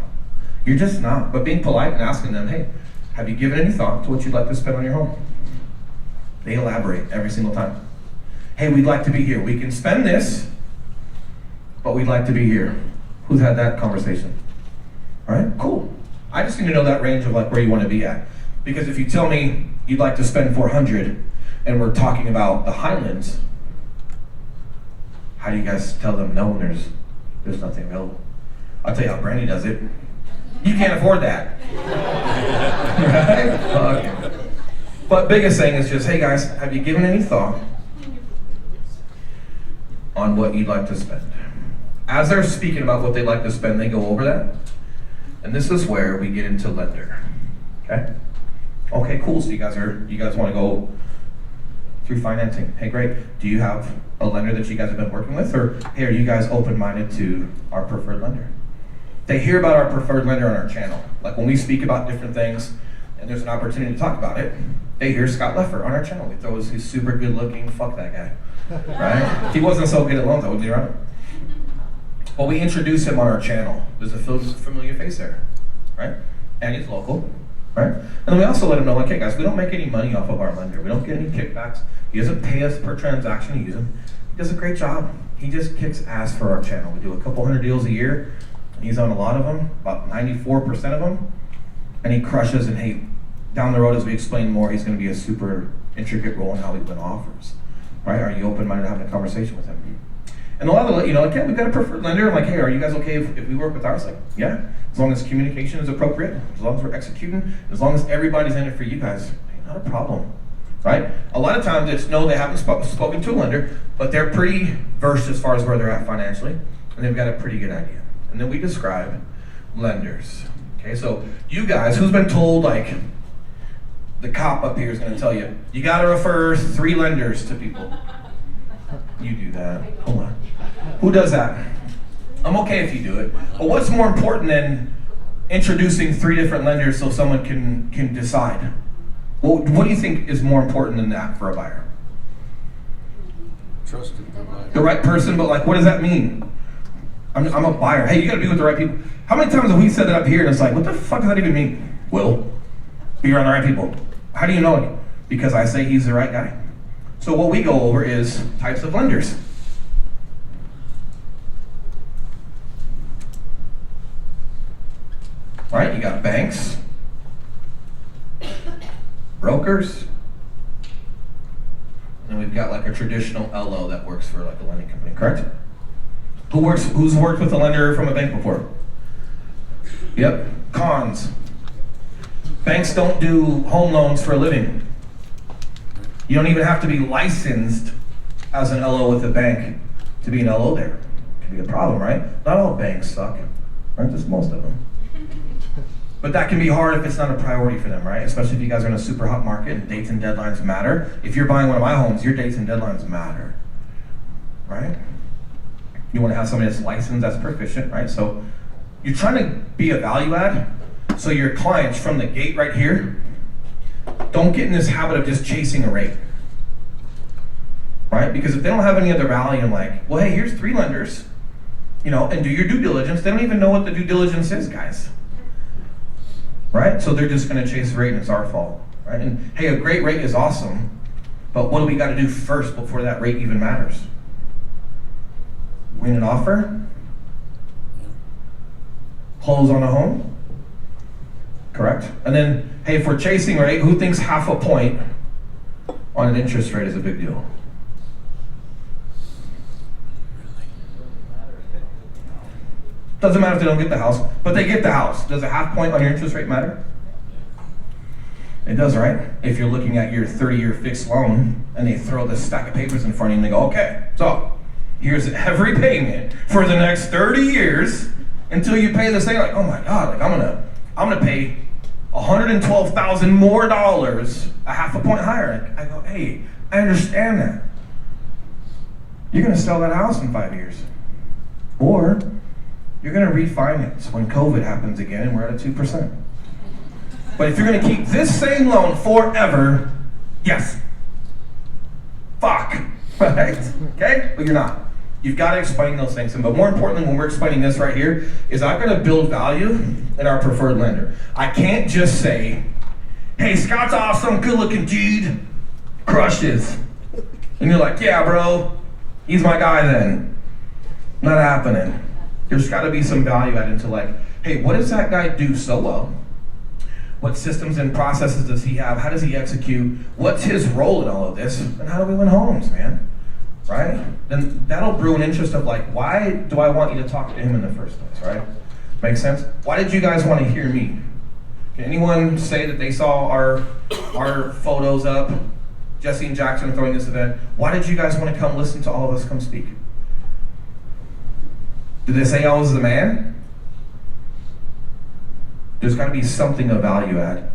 You're just not. But being polite and asking them, hey, have you given any thought to what you'd like to spend on your home? They elaborate every single time. Hey, we'd like to be here. We can spend this, but we'd like to be here. Who's had that conversation? All right, cool. I just need to know that range of like where you want to be at. Because if you tell me you'd like to spend 400 and we're talking about the Highlands, how do you guys tell them no when there's nothing available? I'll tell you how Brandy does it. You can't afford that. Right? Okay. But biggest thing is just, hey guys, have you given any thought on what you'd like to spend? As they're speaking about what they'd like to spend, they go over that. And this is where we get into lender. Okay? Okay, cool. So you guys want to go through financing. Hey, great. Do you have a lender that you guys have been working with? Or hey, are you guys open-minded to our preferred lender? They hear about our preferred lender on our channel. Like when we speak about different things and there's an opportunity to talk about it, they hear Scott Leffer on our channel. We throw his super good looking, fuck that guy. Right? He wasn't so good at loans, would you, right? Well, we introduce him on our channel. There's a familiar face there, right? And he's local, right? And then we also let him know, like, hey guys, we don't make any money off of our lender. We don't get any kickbacks. He doesn't pay us per transaction to use him. He does a great job. He just kicks ass for our channel. We do a couple hundred deals a year. He's on a lot of them, about 94% of them. And he crushes, and hey, down the road as we explain more, he's gonna be a super intricate role in how we win offers, right? Are you open-minded to having a conversation with him? And a lot of, like, yeah, we've got a preferred lender. I'm like, hey, are you guys okay if we work with ours? Like, yeah, as long as communication is appropriate, as long as we're executing, as long as everybody's in it for you guys. not a problem, right? A lot of times it's no, they haven't spoken to a lender, but they're pretty versed as far as where they're at financially, and they've got a pretty good idea. And then we describe lenders. Okay, so you guys, who's been told, like, the cop up here is going to tell you, you got to refer 3 lenders to people. You do that. Hold on. Who does that? I'm okay if you do it. But what's more important than introducing 3 different lenders so someone can decide? Well, what do you think is more important than that for a buyer? Trusted provider. The right person, but like, what does that mean? I'm a buyer. Hey, you got to be with the right people. How many times have we said that up here and it's like, what the fuck does that even mean? Will, be around the right people. How do you know it? Because I say he's the right guy. So what we go over is types of lenders. All right, you got banks, brokers, and we've got like a traditional LO that works for like a lending company, correct? Who's worked with a lender from a bank before? Yep. Cons. Banks don't do home loans for a living. You don't even have to be licensed as an LO with a bank to be an LO there. It can be a problem, right? Not all banks suck, right? Just most of them. But that can be hard if it's not a priority for them, right? Especially if you guys are in a super hot market and dates and deadlines matter. If you're buying one of my homes, your dates and deadlines matter, right? You want to have somebody that's licensed, that's proficient, right? So you're trying to be a value add. So your clients from the gate right here, don't get in this habit of just chasing a rate, right? Because if they don't have any other value and like, well, hey, here's 3 lenders, you know, and do your due diligence, they don't even know what the due diligence is, guys. Right? So they're just going to chase a rate and it's our fault, right? And hey, a great rate is awesome, but what do we got to do first before that rate even matters? Win an offer? Close on a home? Correct? And then, hey, if we're chasing rate, who thinks half a point on an interest rate is a big deal? Doesn't matter if they don't get the house, but they get the house. Does a half point on your interest rate matter? It does, right? If you're looking at your 30-year fixed loan and they throw this stack of papers in front of you and they go, okay, so here's every payment for the next 30 years until you pay this thing. Like, oh my God, like I'm gonna pay $112,000 more dollars, a half a point higher. I go, hey, I understand that. You're gonna sell that house in 5 years, or you're going to refinance when COVID happens again and we're at a 2%. But if you're going to keep this same loan forever, yes. Fuck. Right? Okay? But you're not. You've got to explain those things. But more importantly, when we're explaining this right here, is I've got to build value in our preferred lender. I can't just say, hey, Scott's awesome, good looking dude, crushes. And you're like, yeah, bro, he's my guy then. Not happening. There's got to be some value added into like, hey, what does that guy do so well? What systems and processes does he have? How does he execute? What's his role in all of this? And how do we win homes, man? Right? Then that'll brew an interest of like, why do I want you to talk to him in the first place, right? Make sense? Why did you guys want to hear me? Can anyone say that they saw our photos up? Jesse and Jackson are throwing this event. Why did you guys want to come listen to all of us come speak? Did they say I was the man? There's got to be something of value add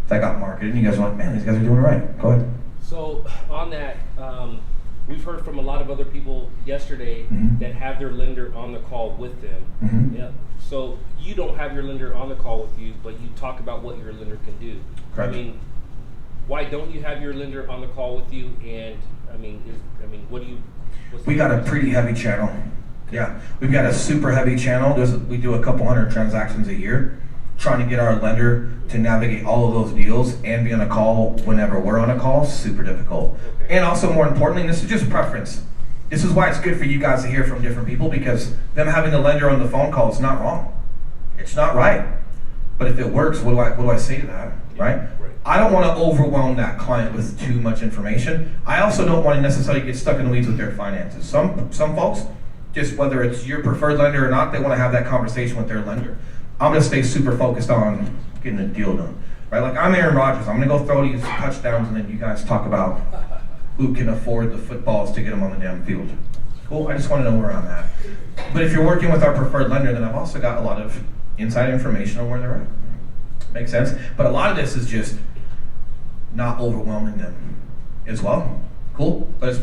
that got marketed, and you guys are like, man, these guys are doing it right. Go ahead. So on that, we've heard from a lot of other people yesterday that have their lender on the call with them. Yeah. So you don't have your lender on the call with you, but you talk about what your lender can do. Correct. I mean, why don't you have your lender on the call with you? And what do you? We got a pretty heavy channel. Yeah, we've got a super heavy channel. We do a couple hundred transactions a year, trying to get our lender to navigate all of those deals and be on a call whenever we're on a call. Super difficult. And also, more importantly, this is just preference. This is why it's good for you guys to hear from different people, because them having the lender on the phone call is not wrong. It's not right. But if it works, what do I say to that, right? I don't want to overwhelm that client with too much information. I also don't want to necessarily get stuck in the weeds with their finances. Some folks, just whether it's your preferred lender or not, they want to have that conversation with their lender. I'm going to stay super focused on getting a deal done. right? Like I'm Aaron Rodgers, I'm gonna go throw these touchdowns and then you guys talk about who can afford the footballs to get them on the damn field. Cool, I just wanna know where I'm at. But if you're working with our preferred lender, then I've also got a lot of inside information on where they're at. Makes sense? But a lot of this is just not overwhelming them as well. Cool? But it's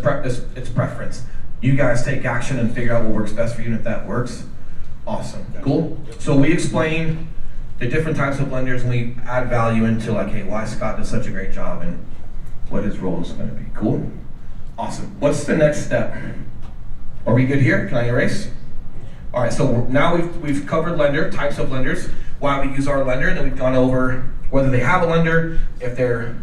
preference. You guys take action and figure out what works best for you, and if that works, awesome. Cool? So we explain the different types of lenders, and we add value into like, hey, why Scott does such a great job and what his role is going to be. Cool? Awesome. What's the next step? Are we good here? Can I erase? All right, so now we've covered lender, types of lenders, why we use our lender, and then we've gone over whether they have a lender, if they're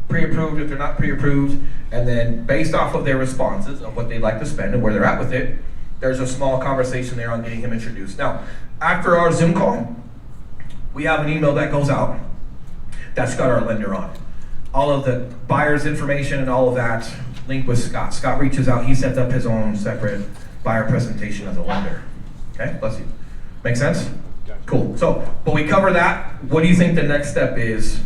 pre-approved, if they're not pre-approved, and then based off of their responses of what they'd like to spend and where they're at with it, there's a small conversation there on getting him introduced. Now, after our Zoom call, we have an email that goes out that's got our lender on it. All of the buyer's information and all of that linked with Scott. Scott reaches out, he sets up his own separate buyer presentation as a lender. Okay, bless you. Make sense? Cool. So, but we cover that. What do you think the next step is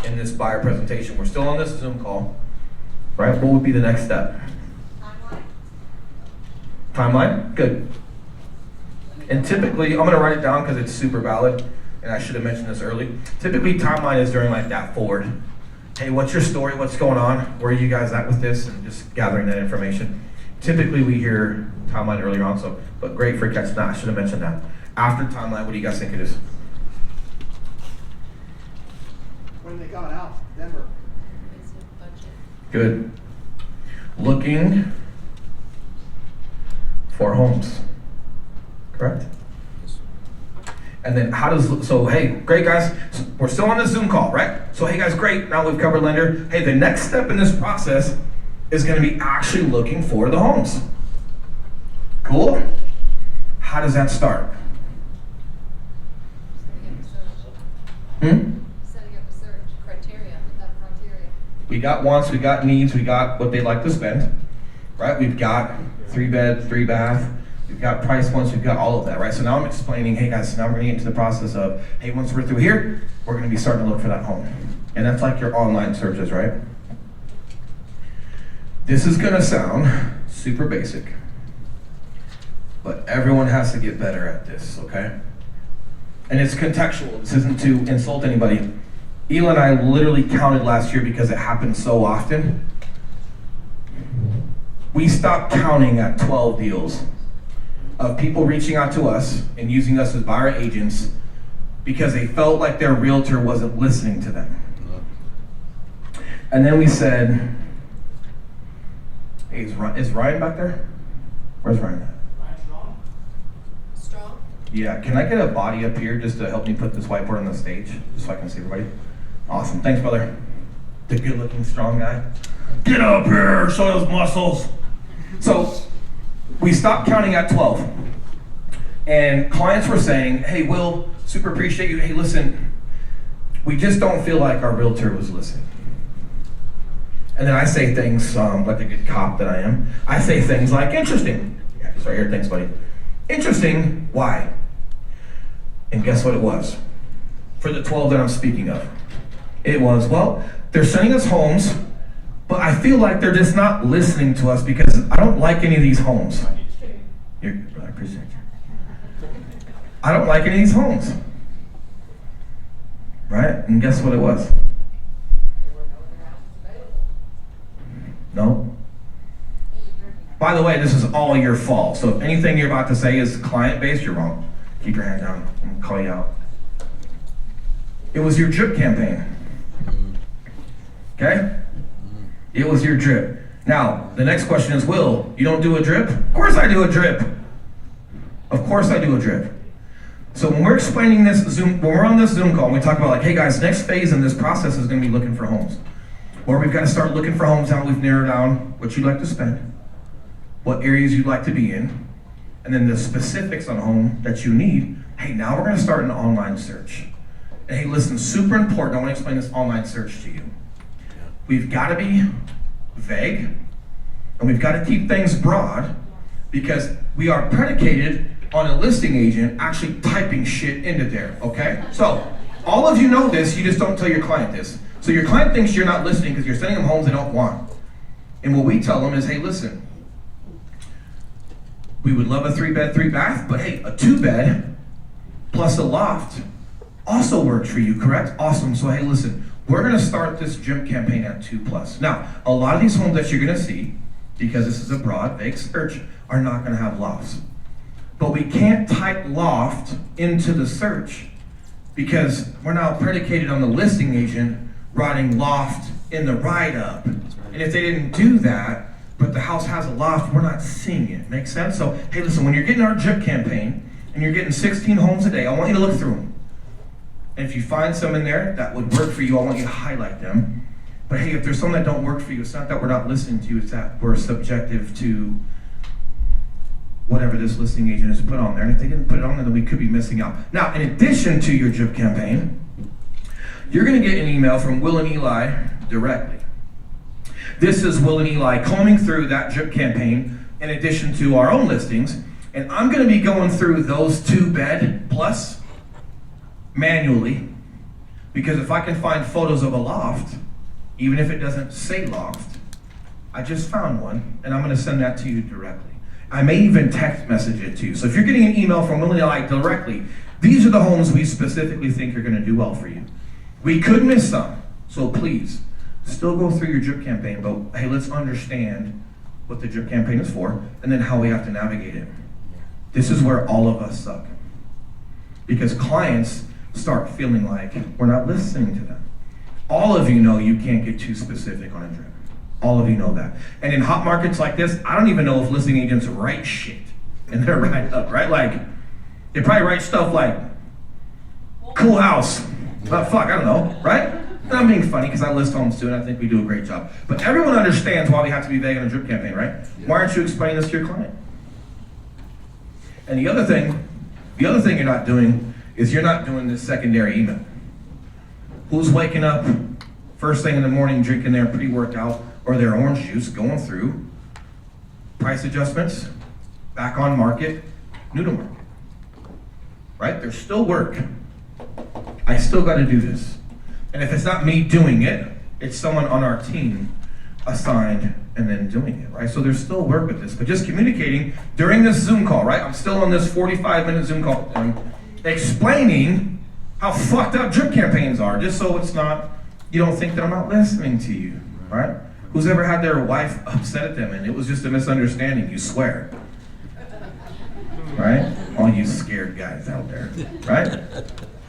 in this buyer presentation? We're still on this Zoom call, right? What would be the next step? Timeline? Good. And typically, I'm gonna write it down because it's super valid, and I should have mentioned this early. Typically, timeline is during like that forward. Hey, what's your story? What's going on? Where are you guys at with this? And just gathering that information. Typically, we hear timeline earlier on, so, but great for catching that. I should have mentioned that. After timeline, what do you guys think it is? When they coming out, Denver. Good. Looking for homes. Correct? And then how does, so hey, great guys, so we're still on this Zoom call, right? So hey guys, great, now we've covered lender. Hey, the next step in this process is gonna be actually looking for the homes. Cool? How does that start? Setting up a search criteria. We got wants, we got needs, we got what they'd like to spend, right? We've got 3-bed, 3-bath, we've got price points, we've got all of that, right? So now I'm explaining, hey guys, now we're gonna get into the process of, hey, once we're through here, we're gonna be starting to look for that home. And that's like your online searches, right? This is gonna sound super basic, but everyone has to get better at this, okay? And it's contextual, this isn't to insult anybody. Ela and I literally counted last year because it happened so often. We stopped counting at 12 deals of people reaching out to us and using us as buyer agents because they felt like their realtor wasn't listening to them. And then we said, hey, is Ryan back there? Where's Ryan at? Strong? Yeah, can I get a body up here just to help me put this whiteboard on the stage, just so I can see everybody? Awesome, thanks brother. The good looking strong guy. Get up here, show those muscles. So, we stopped counting at 12. And clients were saying, hey Will, super appreciate you. Hey listen, we just don't feel like our realtor was listening. And then I say things, like the good cop that I am. I say things like, interesting. Yeah, it's right here, thanks buddy. Interesting, why? And guess what it was? For the 12 that I'm speaking of. It was, well, they're sending us homes, but I feel like they're just not listening to us because I don't like any of these homes. I appreciate you. I don't like any of these homes. Right? And guess what it was? No. By the way, this is all your fault. So if anything you're about to say is client-based, you're wrong. Keep your hand down. I'm gonna call you out. It was your drip campaign. Okay? It was your drip. Now, the next question is, Will, you don't do a drip? Of course I do a drip. Of course I do a drip. So when we're explaining this Zoom, when we're on this Zoom call, and we talk about like, hey guys, next phase in this process is gonna be looking for homes. Or we've got to start looking for homes now. We've narrowed down what you'd like to spend, what areas you'd like to be in, and then the specifics on a home that you need. Hey, now we're going to start an online search. And hey, listen, super important. I want to explain this online search to you. We've got to be vague, and we've got to keep things broad because we are predicated on a listing agent actually typing shit into there, okay? So, All of you know this, you just don't tell your client this. So your client thinks you're not listening because you're sending them homes they don't want. And what we tell them is, hey, listen, we would love a 3-bed, 3-bath, but hey, a 2-bed plus a loft also works for you, correct? Awesome. So hey, listen, we're gonna start this gym campaign at 2+. Now, a lot of these homes that you're gonna see, because this is a broad, vague search, are not gonna have lofts. But we can't type loft into the search because we're now predicated on the listing agent writing loft in the write-up. And if they didn't do that, but the house has a loft, we're not seeing it. Make sense? So, hey, listen, when you're getting our drip campaign and you're getting 16 homes a day, I want you to look through them. And if you find some in there that would work for you, I want you to highlight them. But hey, if there's some that don't work for you, it's not that we're not listening to you, it's that we're subjective to whatever this listing agent has put on there. And if they didn't put it on there, then we could be missing out. Now, in addition to your drip campaign, you're gonna get an email from Will and Eli directly. This is Will and Eli combing through that drip campaign in addition to our own listings. And I'm gonna be going through those 2-bed plus manually, because if I can find photos of a loft, even if it doesn't say loft, I just found one and I'm gonna send that to you directly. I may even text message it to you. So if you're getting an email from Will and Eli directly, these are the homes we specifically think are gonna do well for you. We could miss some, so please, still go through your drip campaign, but hey, let's understand what the drip campaign is for and then how we have to navigate it. This is where all of us suck. Because clients start feeling like we're not listening to them. All of you know you can't get too specific on a drip. All of you know that. And in hot markets like this, I don't even know if listing agents write shit in their write-up, right? Like, they probably write stuff like, cool house. But fuck, I don't know, right? And I'm being funny because I list homes too and I think we do a great job. But everyone understands why we have to be vague on a drip campaign, right? Why aren't you explaining this to your client? And the other thing you're not doing is you're not doing this secondary email. Who's waking up first thing in the morning drinking their pre-workout or their orange juice, going through price adjustments, back on market, new to market, right? There's still work. I still got to do this. And if it's not me doing it, it's someone on our team assigned and then doing it, right? So there's still work with this, but just communicating during this Zoom call, right? I'm still on this 45-minute Zoom call, explaining how fucked up drip campaigns are, just so it's not, you don't think that I'm not listening to you, right? Who's ever had their wife upset at them and it was just a misunderstanding, you swear, right? All you scared guys out there, right?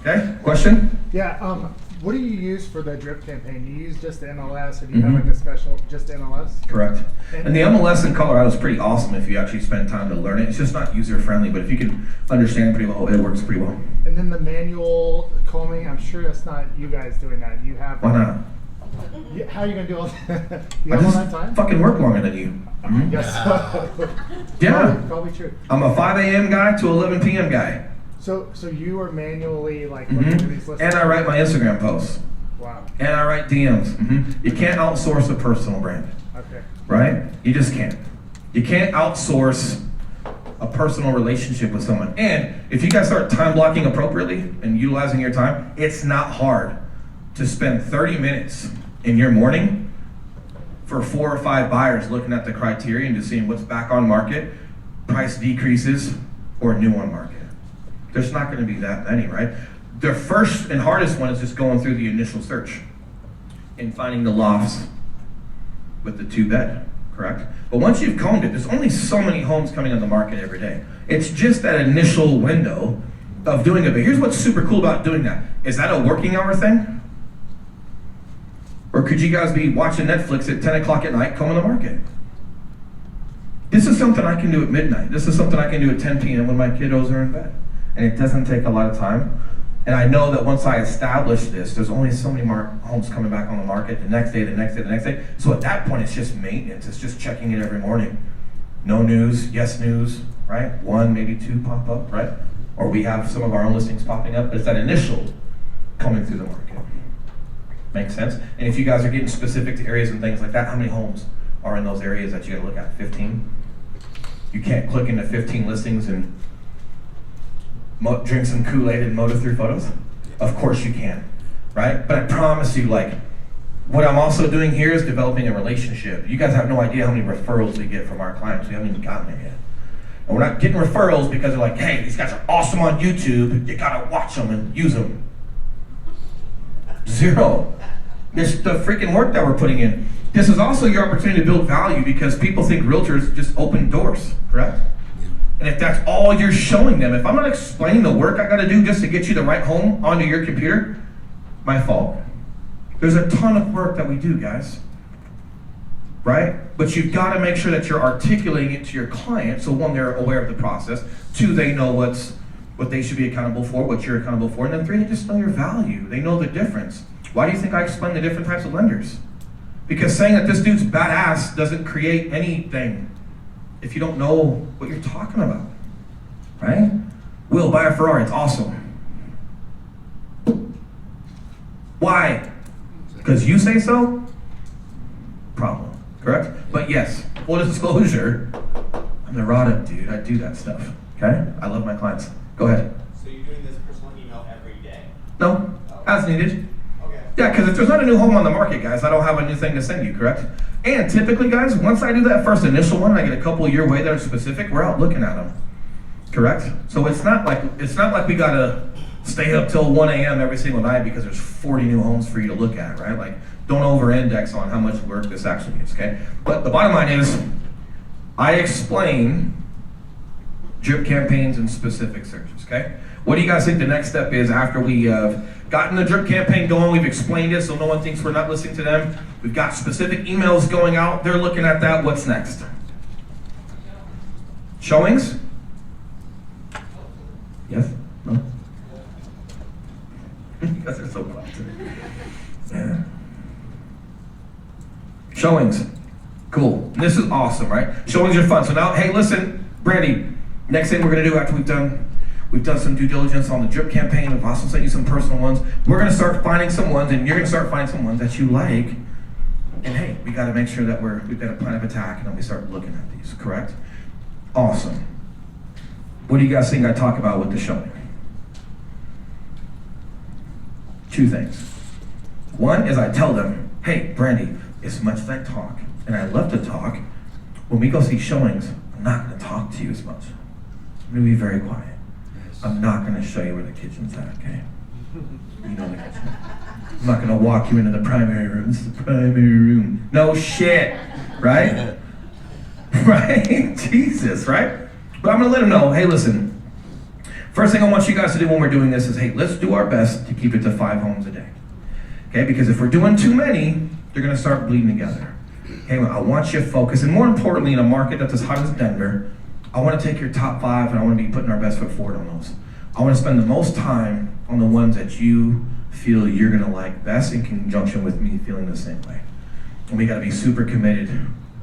Okay, question? Yeah, what do you use for the drip campaign? Do you use just the MLS or do you have like a special, just MLS? Correct. And the MLS in Colorado is pretty awesome if you actually spend time to learn it. It's just not user friendly, but if you can understand it pretty well, it works pretty well. And then the manual combing, I'm sure that's not you guys doing that. You have. Why not? How are you gonna do all that? You I have all just that time? fucking work longer than you. Mhm. Yes. Yeah. Probably true. I'm a 5 a.m. guy to 11 p.m. guy. So you are manually like looking at these listings? And I write my Instagram posts. Wow. And I write DMs. You can't outsource a personal brand. Okay. Right? You just can't. You can't outsource a personal relationship with someone. And if you guys start time blocking appropriately and utilizing your time, it's not hard to spend 30 minutes in your morning for 4 or 5 buyers looking at the criteria and just seeing what's back on market, price decreases, or new on market. There's not going to be that many, right? The first and hardest one is just going through the initial search and finding the lofts with the 2-bed, correct? But once you've combed it, there's only so many homes coming on the market every day. It's just that initial window of doing it. But here's what's super cool about doing that. Is that a working hour thing? Or could you guys be watching Netflix at 10 o'clock at night combing the market? This is something I can do at midnight. This is something I can do at 10 p.m. when my kiddos are in bed. And it doesn't take a lot of time. And I know that once I establish this, there's only so many more homes coming back on the market the next day, the next day, the next day. So at that point, it's just maintenance. It's just checking it every morning. No news, yes news, right? 1, maybe 2 pop up, right? Or we have some of our own listings popping up. But it's that initial coming through the market. Makes sense? And if you guys are getting specific to areas and things like that, how many homes are in those areas that you gotta look at? 15? You can't click into 15 listings and drink some Kool-Aid and motor through photos Of course you can, right? But I promise you, like, what I'm also doing here is developing a relationship. You guys have no idea how many referrals we get from our clients. We haven't even gotten there yet. And we're not getting referrals because they're like, hey, these guys are awesome on YouTube. You gotta watch them and use them. Zero. It's the freaking work that we're putting in. This is also your opportunity to build value because people think realtors just open doors, correct? And if that's all you're showing them, if I'm not explaining the work I gotta do just to get you the right home onto your computer, my fault. There's a ton of work that we do, guys. Right? But you've got to make sure that you're articulating it to your client, so one, they're aware of the process, two, they know what they should be accountable for, what you're accountable for, and then three, they just know your value. They know the difference. Why do you think I explain the different types of lenders? Because saying that this dude's badass doesn't create anything if you don't know what you're talking about. Right? Will, buy a Ferrari, it's awesome. Why? Because you say so? Problem. Correct? But yes, full disclosure, I'm neurotic, dude. I do that stuff. Okay? I love my clients. Go ahead. So you're doing this personal email every day? No, as needed. Okay. Yeah, because if there's not a new home on the market, guys, I don't have a new thing to send you, correct? And typically, guys, once I do that first initial one, I get a couple year way that are specific, we're out looking at them. Correct? So it's not like we gotta stay up till 1 a.m. every single night because there's 40 new homes for you to look at, right? Like, don't over-index on how much work this actually is, okay? But the bottom line is, I explain drip campaigns and specific searches, okay? What do you guys think the next step is after we have gotten the drip campaign going, we've explained it so no one thinks we're not listening to them, we've got specific emails going out, they're looking at that, what's next? Showings? Yes? No? You guys are so quiet today. Yeah. Showings. Cool. This is awesome, right? Showings are fun. So now, hey, listen, Brandy, next thing we're gonna do after we've done some due diligence on the drip campaign, we've also sent you some personal ones. We're gonna start finding some ones, and you're gonna start finding some ones that you like. And hey, we gotta make sure that we've got a plan of attack, and then we start looking at these, correct? Awesome. What do you guys think I talk about with the showing? Two things. One is I tell them, hey, Brandy, as much as I talk, and I love to talk, when we go see showings, I'm not gonna talk to you as much. I'm gonna be very quiet. I'm not gonna show you where the kitchen's at, okay? You know the kitchen. I'm not gonna walk you into the primary room. This is the primary room. No shit, right? Right? Jesus, right? But I'm gonna let them know, hey, listen, first thing I want you guys to do when we're doing this is, hey, let's do our best to keep it to 5 homes a day. Okay, because if we're doing too many, they're gonna start bleeding together. Okay, well, I want you to focus, and more importantly, in a market that's as hot as Denver, I wanna take your top 5 and I wanna be putting our best foot forward on those. I wanna spend the most time on the ones that you feel you're gonna like best in conjunction with me feeling the same way. And we gotta be super committed,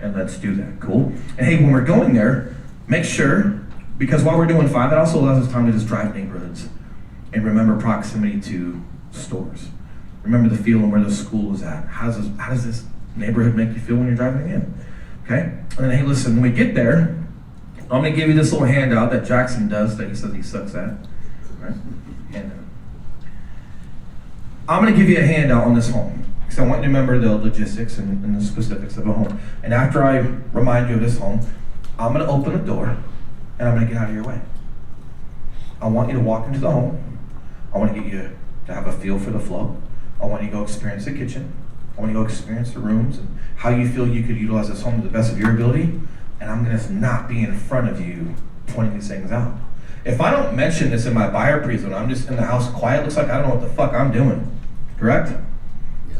and let's do that, cool? And hey, when we're going there, make sure, because while we're doing 5, it also allows us time to just drive neighborhoods and remember proximity to stores. Remember the feel and where the school is at. How does this neighborhood make you feel when you're driving in? Okay? And then, hey, listen, when we get there, I'm gonna give you this little handout that Jackson does that he says he sucks at. Right? Handout. I'm gonna give you a handout on this home, because I want you to remember the logistics and the specifics of a home. And after I remind you of this home, I'm gonna open the door and I'm gonna get out of your way. I want you to walk into the home. I want to get you to have a feel for the flow. I want you to go experience the kitchen. I want you to go experience the rooms and how you feel you could utilize this home to the best of your ability. And I'm gonna not be in front of you pointing these things out. If I don't mention this in my buyer pre-zone, I'm just in the house quiet, looks like I don't know what the fuck I'm doing, correct?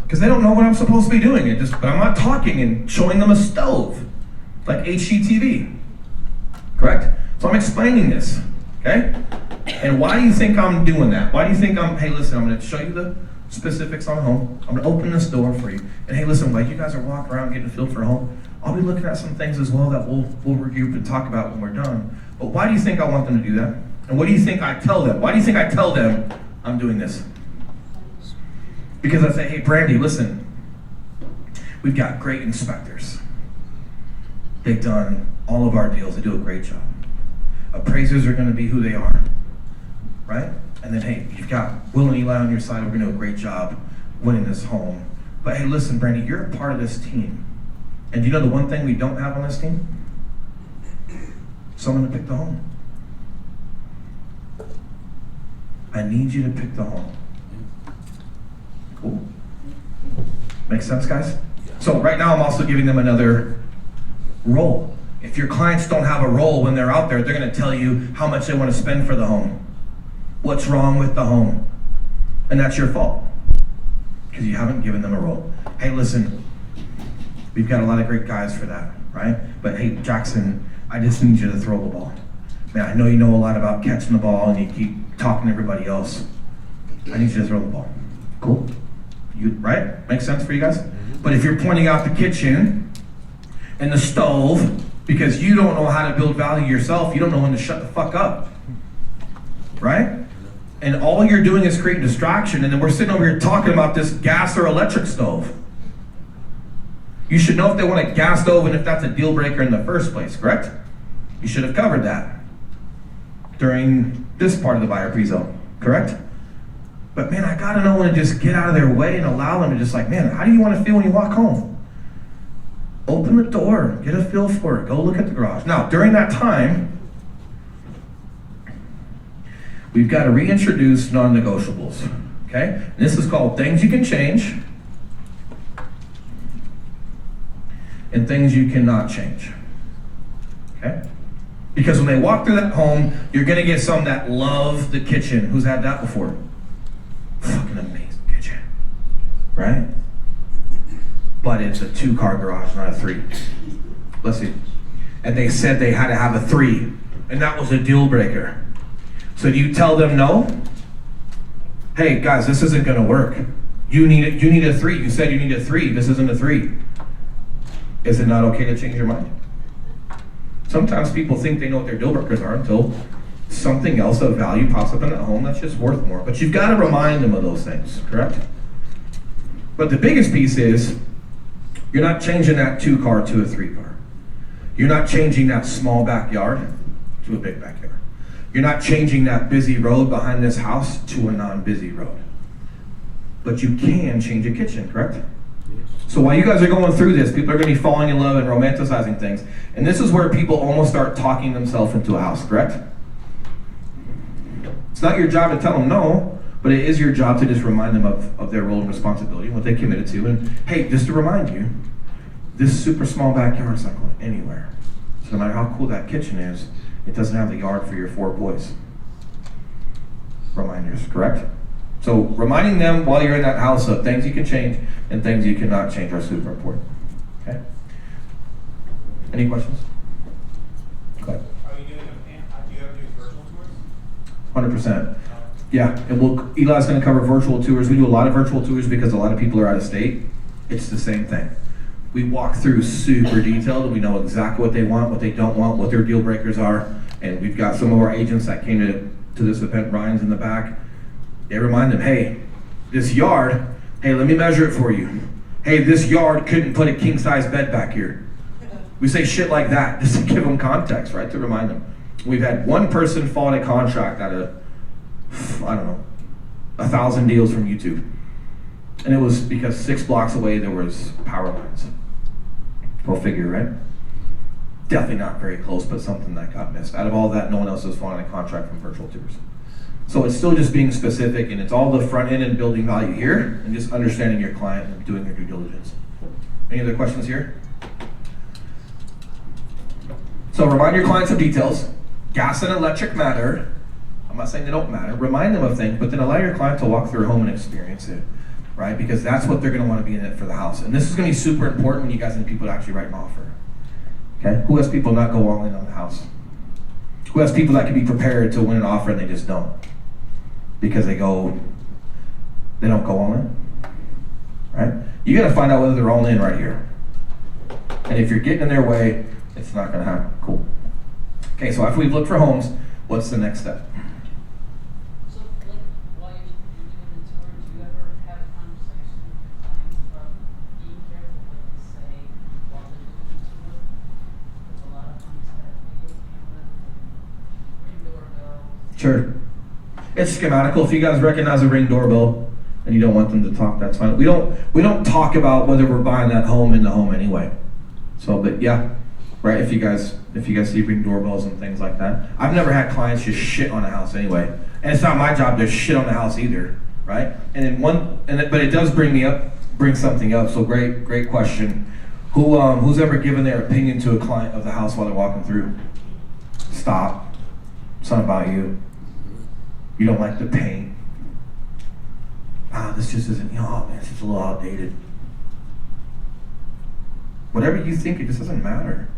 Because they don't know what I'm supposed to be doing. But I'm not talking and showing them a stove, like HGTV, correct? So I'm explaining this, okay? And why do you think I'm doing that? Why do you think hey, listen, I'm gonna show you the specifics on a home. I'm gonna open this door for you. And hey, listen, while you guys are walking around getting a feel for a home, I'll be looking at some things as well that we'll regroup and talk about when we're done. But why do you think I want them to do that? And what do you think I tell them? Why do you think I tell them I'm doing this? Because I say, hey, Brandy, listen, we've got great inspectors. They've done all of our deals. They do a great job. Appraisers are gonna be who they are, right? And then, hey, you've got Will and Eli on your side. We're going to do a great job winning this home. But hey, listen, Brandy, you're a part of this team. And do you know the one thing we don't have on this team? Someone to pick the home. I need you to pick the home. Cool. Make sense, guys? So right now I'm also giving them another role. If your clients don't have a role when they're out there, they're going to tell you how much they want to spend for the home. What's wrong with the home? And that's your fault. Because you haven't given them a role. Hey, listen, we've got a lot of great guys for that, right? But hey, Jackson, I just need you to throw the ball. Man, I know you know a lot about catching the ball and you keep talking to everybody else. I need you to throw the ball. Cool? Right? Makes sense for you guys? But if you're pointing out the kitchen and the stove because you don't know how to build value yourself, you don't know when to shut the fuck up. Right? And all you're doing is creating distraction, and then we're sitting over here talking about this gas or electric stove. You should know if they want a gas stove and if that's a deal breaker in the first place, correct? You should have covered that during this part of the buyer pre-zone, correct? But man, I gotta know when to just get out of their way and allow them to just like, man, how do you want to feel when you walk home? Open the door, get a feel for it, go look at the garage. Now, during that time, we've got to reintroduce non-negotiables, okay? And this is called things you can change and things you cannot change, okay? Because when they walk through that home, you're gonna get some that love the kitchen. Who's had that before? Fucking amazing kitchen, right? But it's a 2-car garage, not a 3. Let's see. And they said they had to have a 3, and that was a deal breaker. So do you tell them no? Hey guys, this isn't gonna work. You need a 3. You said you need a 3. This isn't a 3. Is it not okay to change your mind? Sometimes people think they know what their deal breakers are until something else of value pops up in that home that's just worth more. But you've got to remind them of those things, correct? But the biggest piece is you're not changing that 2-car to a 3-car. You're not changing that small backyard to a big backyard. You're not changing that busy road behind this house to a non-busy road. But you can change a kitchen, correct? So while you guys are going through this, people are going to be falling in love and romanticizing things. And this is where people almost start talking themselves into a house, correct? It's not your job to tell them no, but it is your job to just remind them of their role and responsibility, what they committed to. And hey, just to remind you, this super small backyard is not going anywhere. So no matter how cool that kitchen is, it doesn't have the yard for your 4 boys. Reminders, correct? So reminding them while you're in that house of things you can change and things you cannot change are super important. Okay? Any questions? Go ahead. Are you doing do you ever do virtual tours? 100%. Yeah, and Eli's going to cover virtual tours. We do a lot of virtual tours because a lot of people are out of state. It's the same thing. We walk through super detailed and we know exactly what they want, what they don't want, what their deal breakers are. And we've got some of our agents that came to this event, Ryan's in the back. They remind them, hey, this yard, hey, let me measure it for you. Hey, this yard couldn't put a king-size bed back here. We say shit like that just to give them context, right, to remind them. We've had one person fall in a contract out of, I don't know, 1,000 deals from YouTube. And it was because 6 blocks away there was power lines. Go figure, right? Definitely not very close, but something that got missed. Out of all that, no one else has fallen in a contract from virtual tours. So it's still just being specific, and it's all the front end and building value here, and just understanding your client and doing your due diligence. Any other questions here? So remind your clients of details. Gas and electric matter. I'm not saying they don't matter. Remind them of things, but then allow your client to walk through a home and experience it, right? Because that's what they're going to want to be in it for the house. And this is going to be super important when you guys need people to actually write an offer. Okay? Who has people not go all in on the house? Who has people that can be prepared to win an offer and they just don't? Because they don't go all in, right? You got to find out whether they're all in right here. And if you're getting in their way, it's not going to happen. Cool. Okay, so after we've looked for homes, what's the next step? So, like, while you're doing the tour, do you ever have a conversation with your clients about being careful what they say while they're doing the tour? There's a lot of times that video cameras and ring doorbells. Sure. It's schematical. If you guys recognize a Ring doorbell and you don't want them to talk, that's fine. We don't talk about whether we're buying that home in the home anyway. So, but yeah, right. If you guys see Ring doorbells and things like that, I've never had clients just shit on a house anyway, and it's not my job to shit on the house either, right? And then but it does bring something up. So great question. Who's ever given their opinion to a client of the house while they're walking through? Stop. It's not about you. You don't like the paint. This just isn't, oh man, it's just a little outdated. Whatever you think, it just doesn't matter.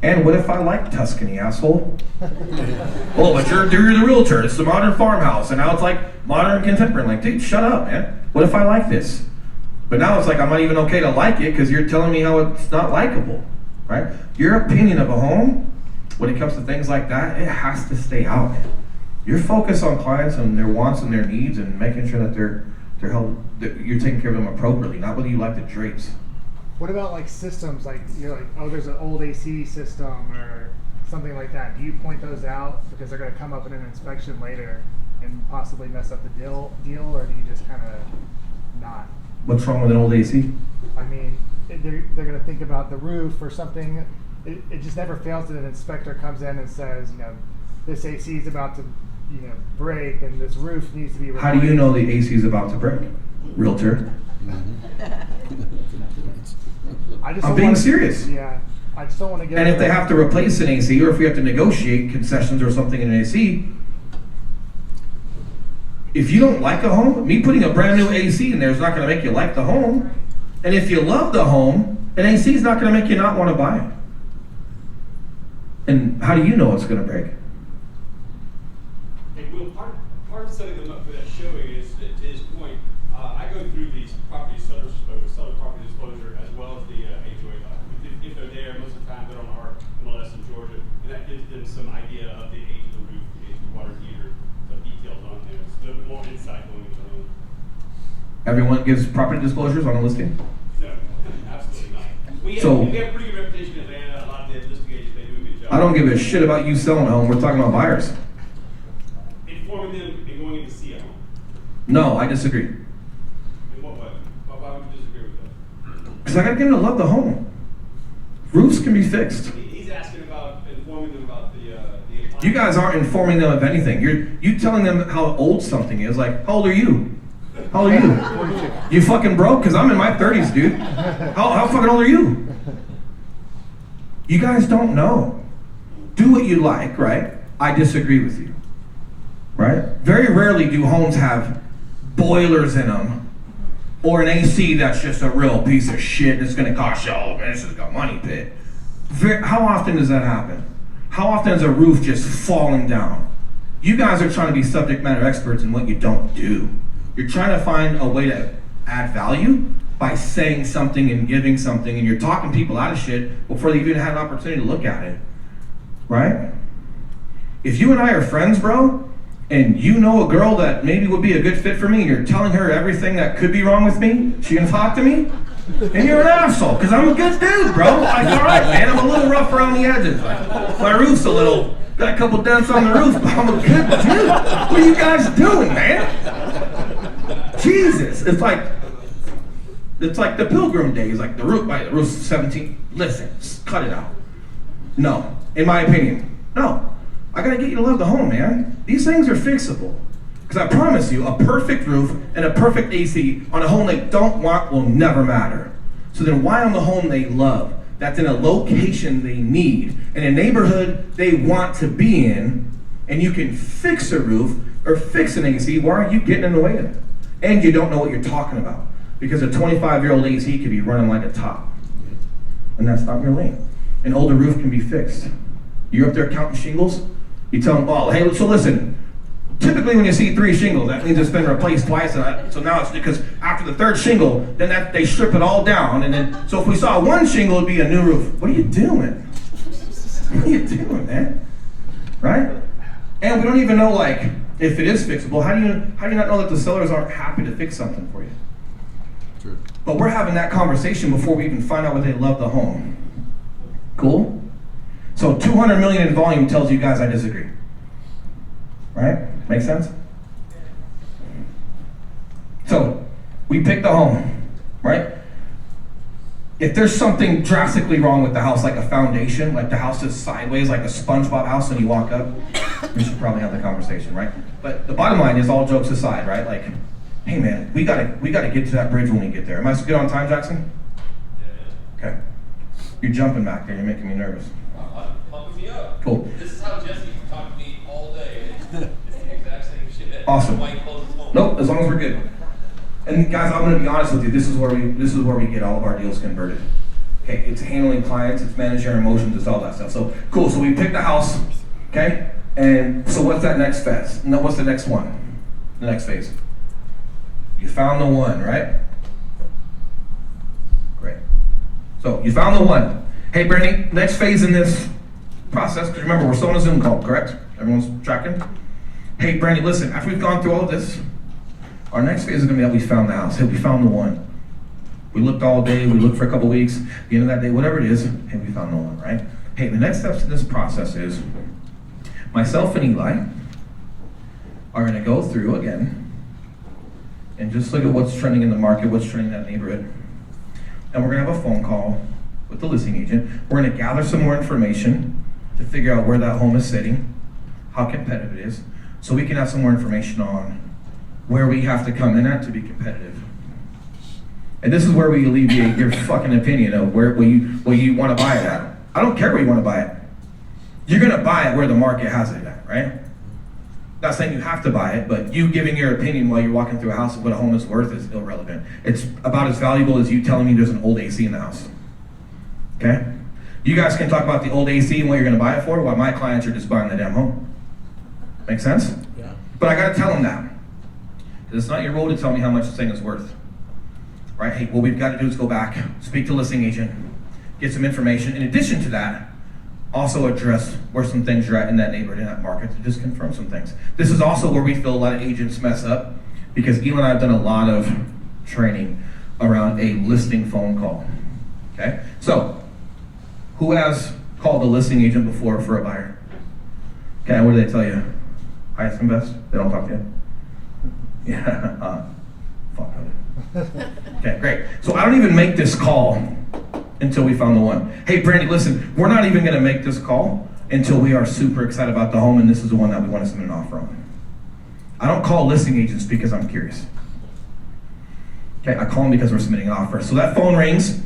And what if I like Tuscany, asshole? Oh, but you're the realtor. It's the modern farmhouse, and now it's like modern contemporary. Like, dude, shut up, man. What if I like this? But now it's like I'm not even okay to like it because you're telling me how it's not likable, right? Your opinion of a home, when it comes to things like that, it has to stay out, man. You're focused on clients and their wants and their needs and making sure that they're held, that you're taking care of them appropriately, not whether you like the drapes. What about like systems, like you're like, oh, there's an old AC system or something like that. Do you point those out because they're going to come up in an inspection later and possibly mess up the deal, or do you just kind of not? What's wrong with an old AC? I mean, they're going to think about the roof or something. It just never fails that an inspector comes in and says, this AC is about to, break, and this roof needs to be replaced. How do you know the AC is about to break? Realtor. I'm being serious. Yeah, I just don't want to get. And if they have to replace an AC, or if we have to negotiate concessions or something in an AC, if you don't like a home, me putting a brand new AC in there is not going to make you like the home. And if you love the home, an AC is not going to make you not want to buy it. And how do you know it's going to break? Hey, Will, part of setting them up for that showing is, to his point, I go through these seller property disclosure as well as the HOA document. If they're there, most of the time they're on our MLS in Georgia, and that gives them some idea of the age of the roof, the age of the water heater, some details on there. It's a little bit more insight going into their own. Everyone gives property disclosures on a listing? No, absolutely not. We have a pretty good reputation in Atlanta. A lot of the listing agents, they do a good job. I don't give a shit about you selling a home. We're talking about buyers. Informing them and going in to see a home. No, I disagree. In what way? Why would you disagree with that? Because I got to get them to love the home. Roofs can be fixed. He's asking about informing them about the You guys aren't informing them of anything. You telling them how old something is. Like, how old are you? How old are you? You fucking broke? Because I'm in my 30s, dude. How fucking old are you? You guys don't know. Do what you like, right? I disagree with you, right? Very rarely do homes have boilers in them or an AC that's just a real piece of shit that's going to cost you all, man, this is a money pit. How often does that happen? How often is a roof just falling down? You guys are trying to be subject matter experts in what you don't do. You're trying to find a way to add value by saying something and giving something, and you're talking people out of shit before they even had an opportunity to look at it, right? If you and I are friends, bro, and you know a girl that maybe would be a good fit for me, and you're telling her everything that could be wrong with me, she can talk to me, and you're an asshole, because I'm a good dude, bro. Like, all right, man, I'm a little rough around the edges. Like, my roof's a little, got a couple dents on the roof, but I'm a good dude. What are you guys doing, man? Jesus, it's like the Pilgrim days, like the roof's 17. Listen, cut it out. No, in my opinion, no. I gotta get you to love the home, man. These things are fixable. Because I promise you, a perfect roof and a perfect AC on a home they don't want will never matter. So then why on the home they love, that's in a location they need, in a neighborhood they want to be in, and you can fix a roof or fix an AC, why are you getting in the way of it? And you don't know what you're talking about. Because a 25-year-old AC could be running like a top. And that's not your lane. An older roof can be fixed. You're up there counting shingles, you tell them, oh, hey, so listen, typically when you see 3 shingles, that means it's been replaced twice, so now it's because after the 3rd shingle, then they strip it all down, and then, so if we saw 1 shingle, it'd be a new roof. What are you doing? What are you doing, man? Right? And we don't even know, like, if it is fixable, how do you not know that the sellers aren't happy to fix something for you? True. But we're having that conversation before we even find out whether they love the home. Cool? So 200 million in volume tells you guys I disagree. Right? Make sense? So we picked the home, right? If there's something drastically wrong with the house, like a foundation, like the house is sideways, like a SpongeBob house when you walk up, we should probably have the conversation, right? But the bottom line is, all jokes aside, right? Like, hey man, we gotta get to that bridge when we get there. Am I good on time, Jackson? Yeah. Okay. You're jumping back there, you're making me nervous. Pumping me up. Cool. This is how Jesse talked to me all day. It's the exact same shit. Awesome. Why he closed his phone. Nope, as long as we're good. And guys, I'm gonna be honest with you, this is where we get all of our deals converted. Okay, it's handling clients, it's managing our emotions, it's all that stuff. So cool, so we picked the house, okay? And so what's that next phase? No, what's the next one? The next phase. You found the one, right? Great. So you found the one. Hey Brittany, next phase in this process, because remember, we're still on a Zoom call, correct? Everyone's tracking? Hey Brandy, listen, after we've gone through all of this, our next phase is gonna be that we found the house. Hey, we found the one. We looked all day, we looked for a couple weeks, at the end of that day, whatever it is, hey, we found the one, right? Hey, the next steps in this process is, myself and Eli are gonna go through again and just look at what's trending in the market, what's trending in that neighborhood. And we're gonna have a phone call with the listing agent. We're gonna gather some more information to figure out where that home is sitting, how competitive it is, so we can have some more information on where we have to come in at to be competitive. And this is where we alleviate your fucking opinion of where you want to buy it at. I don't care where you want to buy it. You're gonna buy it where the market has it at, right? Not saying you have to buy it, but you giving your opinion while you're walking through a house of what a home is worth is irrelevant. It's about as valuable as you telling me there's an old AC in the house. Okay? You guys can talk about the old AC and what you're gonna buy it for, while my clients are just buying the damn home. Make sense? Yeah. But I gotta tell them that. It's not your role to tell me how much this thing is worth. Right? Hey, what we've got to do is go back, speak to the listing agent, get some information. In addition to that, also address where some things are at in that neighborhood, in that market, to just confirm some things. This is also where we feel a lot of agents mess up, because Eli and I have done a lot of training around a listing phone call. Okay? So, who has called a listing agent before for a buyer? Okay, what do they tell you? Highest and best? They don't talk to you? Yeah, fuck it. Okay, great. So I don't even make this call until we found the one. Hey, Brandy, listen, we're not even gonna make this call until we are super excited about the home and this is the one that we want to submit an offer on. I don't call listing agents because I'm curious. Okay, I call them because we're submitting an offer. So that phone rings,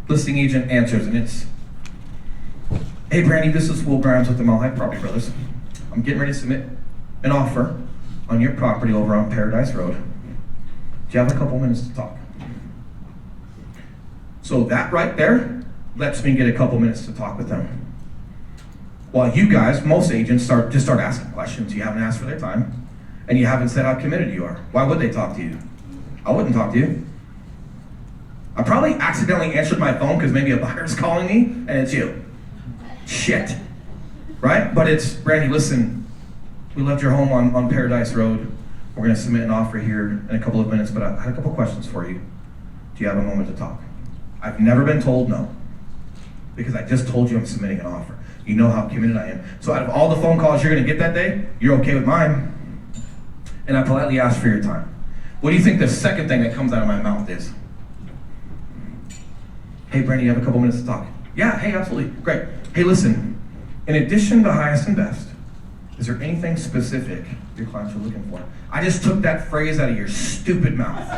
listing agent answers, and it's, hey, Brandy, this is Will Grimes with the Mile High Property Brothers. I'm getting ready to submit an offer on your property over on Paradise Road. Do you have a couple minutes to talk? So that right there lets me get a couple minutes to talk with them. While you guys, most agents, start asking questions. You haven't asked for their time, and you haven't said how committed you are. Why would they talk to you? I wouldn't talk to you. I probably accidentally answered my phone because maybe a buyer's calling me, and it's you. Shit. Right? But it's, Brandy, listen, we left your home on Paradise Road. We're gonna submit an offer here in a couple of minutes, but I had a couple questions for you. Do you have a moment to talk? I've never been told no, because I just told you I'm submitting an offer. You know how committed I am. So out of all the phone calls you're gonna get that day, you're okay with mine. And I politely asked for your time. What do you think the second thing that comes out of my mouth is? Hey, Brandy, you have a couple minutes to talk? Yeah, hey, absolutely, great. Hey, listen, in addition to highest and best, is there anything specific your clients are looking for? I just took that phrase out of your stupid mouth,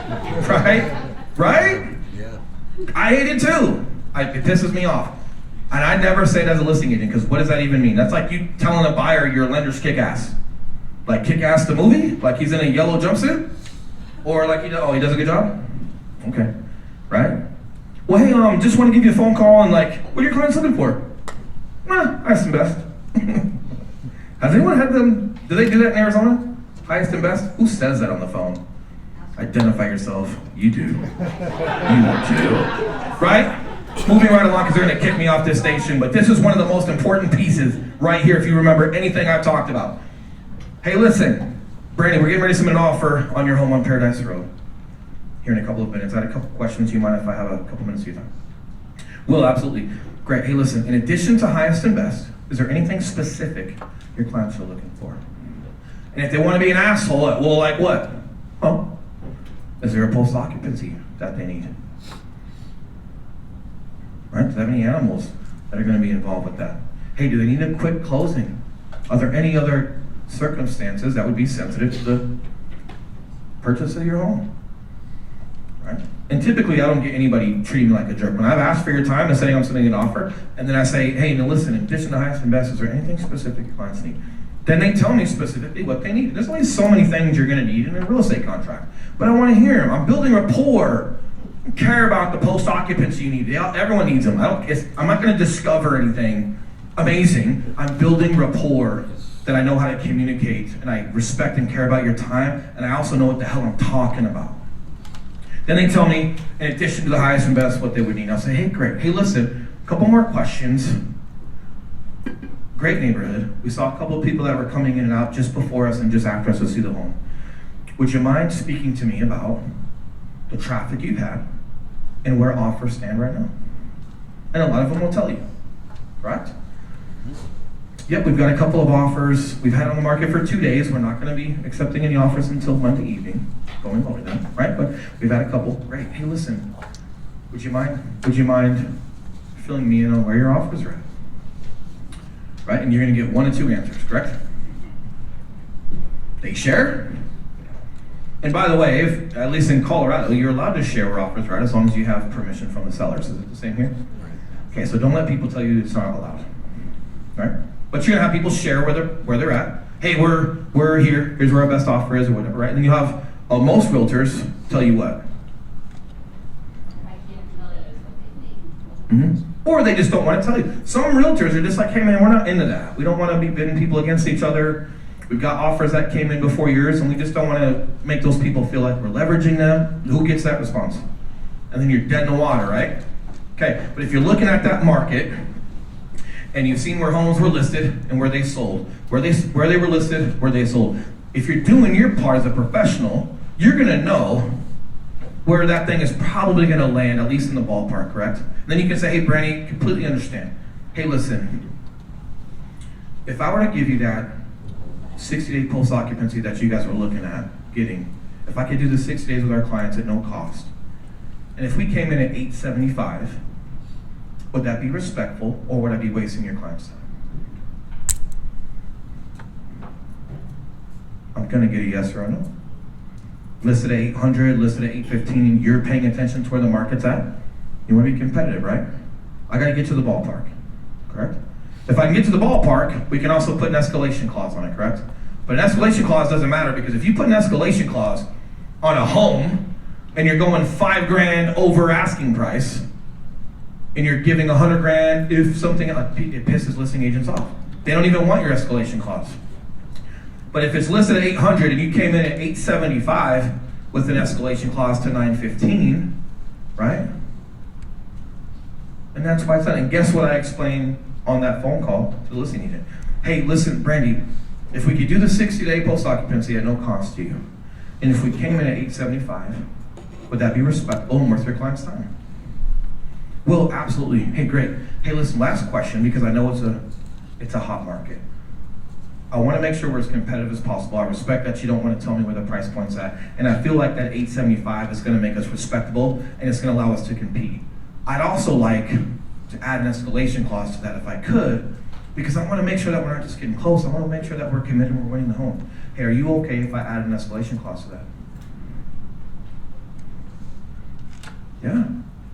right? Right? Yeah. I hate it too. It pisses me off. And I never say it as a listing agent, because what does that even mean? That's like you telling a buyer your lender's kick-ass. Like Kick-Ass the movie? Like he's in a yellow jumpsuit? Or like, he does a good job? Okay, right? Well, hey, just want to give you a phone call and like, what are your clients looking for? Highest and best. Has anyone had them, do they do that in Arizona? Highest and best? Who says that on the phone? Identify yourself. You do. You do. Right? Moving right along, because they're gonna kick me off this station, but this is one of the most important pieces right here if you remember anything I've talked about. Hey, listen, Brandy, we're getting ready to submit an offer on your home on Paradise Road here in a couple of minutes. I had a couple questions. You mind if I have a couple minutes of your time? Will, absolutely. Great. Hey, listen, in addition to highest and best, is there anything specific your clients are looking for? And if they want to be an asshole, well, like what? Well, is there a post occupancy that they need? Right? Do they have any animals that are going to be involved with that? Hey, do they need a quick closing? Are there any other circumstances that would be sensitive to the purchase of your home? Right? And typically, I don't get anybody treating me like a jerk. When I've asked for your time and saying I'm sending an offer, and then I say, hey, now listen, in addition to highest and best, is there anything specific your clients need? Then they tell me specifically what they need. There's only so many things you're going to need in a real estate contract. But I want to hear them. I'm building rapport. I care about the post-occupancy you need. Everyone needs them. I'm not going to discover anything amazing. I'm building rapport that I know how to communicate, and I respect and care about your time, and I also know what the hell I'm talking about. Then they tell me, in addition to the highest and best, what they would need. I'll say, hey, great. Hey, listen, a couple more questions. Great neighborhood. We saw a couple of people that were coming in and out just before us and just after us to see the home. Would you mind speaking to me about the traffic you've had and where offers stand right now? And a lot of them will tell you, correct? Yep, we've got a couple of offers. We've had on the market for 2 days. We're not going to be accepting any offers until Monday evening. Going over them, right? But we've had a couple. Great. Hey, listen, would you mind filling me in on where your offers are at? Right? And you're going to get 1 of 2 answers, correct? They share. And by the way, if, at least in Colorado, you're allowed to share where offers, right? As long as you have permission from the sellers. Is it the same here? Okay, so don't let people tell you it's not allowed, right? But you're gonna have people share where they're at. Hey, we're here. Here's where our best offer is, or whatever, right? And then you have most realtors tell you what. I can't tell you what they need. Or they just don't want to tell you. Some realtors are just like, hey man, we're not into that. We don't want to be bidding people against each other. We've got offers that came in before yours, and we just don't want to make those people feel like we're leveraging them. Who gets that response? And then you're dead in the water, right? Okay, but if you're looking at that market, and you've seen where homes were listed and where they sold, where they were listed, where they sold. If you're doing your part as a professional, you're gonna know where that thing is probably gonna land, at least in the ballpark, correct? And then you can say, hey, Brandy, completely understand. Hey, listen, if I were to give you that 60-day post-occupancy that you guys were looking at getting, if I could do the 60 days with our clients at no cost, and if we came in at 875, would that be respectful, or would I be wasting your client's time? I'm gonna get a yes or a no. Listed at 800, listed at 815, you're paying attention to where the market's at. You wanna be competitive, right? I gotta get to the ballpark, correct? If I can get to the ballpark, we can also put an escalation clause on it, correct? But an escalation clause doesn't matter, because if you put an escalation clause on a home, and you're going $5,000 over asking price, and you're giving $100,000 if something, it pisses listing agents off. They don't even want your escalation clause. But if it's listed at 800 and you came in at 875 with an escalation clause to 915, right? And that's why it's done. And guess what I explained on that phone call to the listing agent? Hey, listen, Brandy, if we could do the 60-day post-occupancy at no cost to you, and if we came in at 875, would that be respectable and worth your client's time? Well, absolutely. Hey, great. Hey, listen, last question, because I know it's a hot market. I want to make sure we're as competitive as possible. I respect that you don't want to tell me where the price point's at, and I feel like that 875 is going to make us respectable, and it's going to allow us to compete. I'd also like to add an escalation clause to that if I could, because I want to make sure that we're not just getting close. I want to make sure that we're committed and we're winning the home. Hey, are you okay if I add an escalation clause to that? Yeah.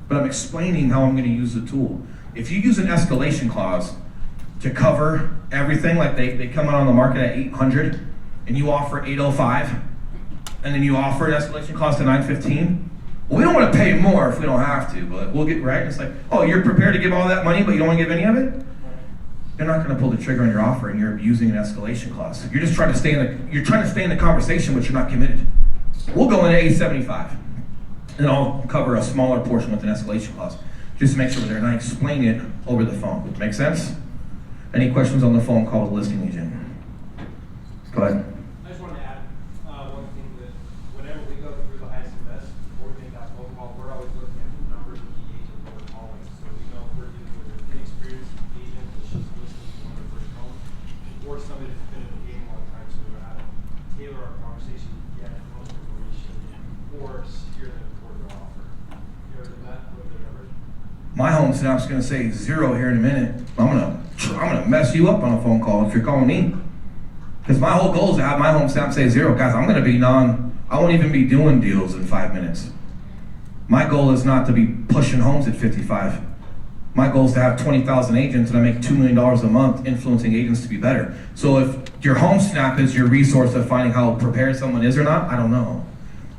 But I'm explaining how I'm going to use the tool. If you use an escalation clause to cover everything, like they come out on the market at 800 and you offer 805, and then you offer an escalation clause to 915, well, we don't want to pay more if we don't have to, but we'll get right. It's like, oh, you're prepared to give all that money, but you don't want to give any of it? You're not going to pull the trigger on your offer, and you're abusing an escalation clause. You're just trying to stay in the conversation, but you're not committed. We'll go in at 875. And I'll cover a smaller portion with an escalation clause. Just to make sure we're there, and I explain it over the phone. Make sense? Any questions on the phone call with the listing agent? Go ahead. I just wanted to add one thing, that whenever we go through the highest and best, before we make that phone call, we're always looking at the numbers of the agent that we're calling. So we know if we're dealing with an inexperienced agent that's just listing one of their first homes, or somebody that's been in the game a long time, so we know how to tailor our conversation to get the most information before steering them toward their offer. You ever done that with the numbers? My home snap's gonna say 0 here in a minute. I'm gonna mess you up on a phone call if you're calling me. Because my whole goal is to have my home snap say 0. Guys, I'm gonna be I won't even be doing deals in 5 minutes. My goal is not to be pushing homes at 55. My goal is to have 20,000 agents and I make $2 million a month influencing agents to be better. So if your home snap is your resource of finding how prepared someone is or not, I don't know.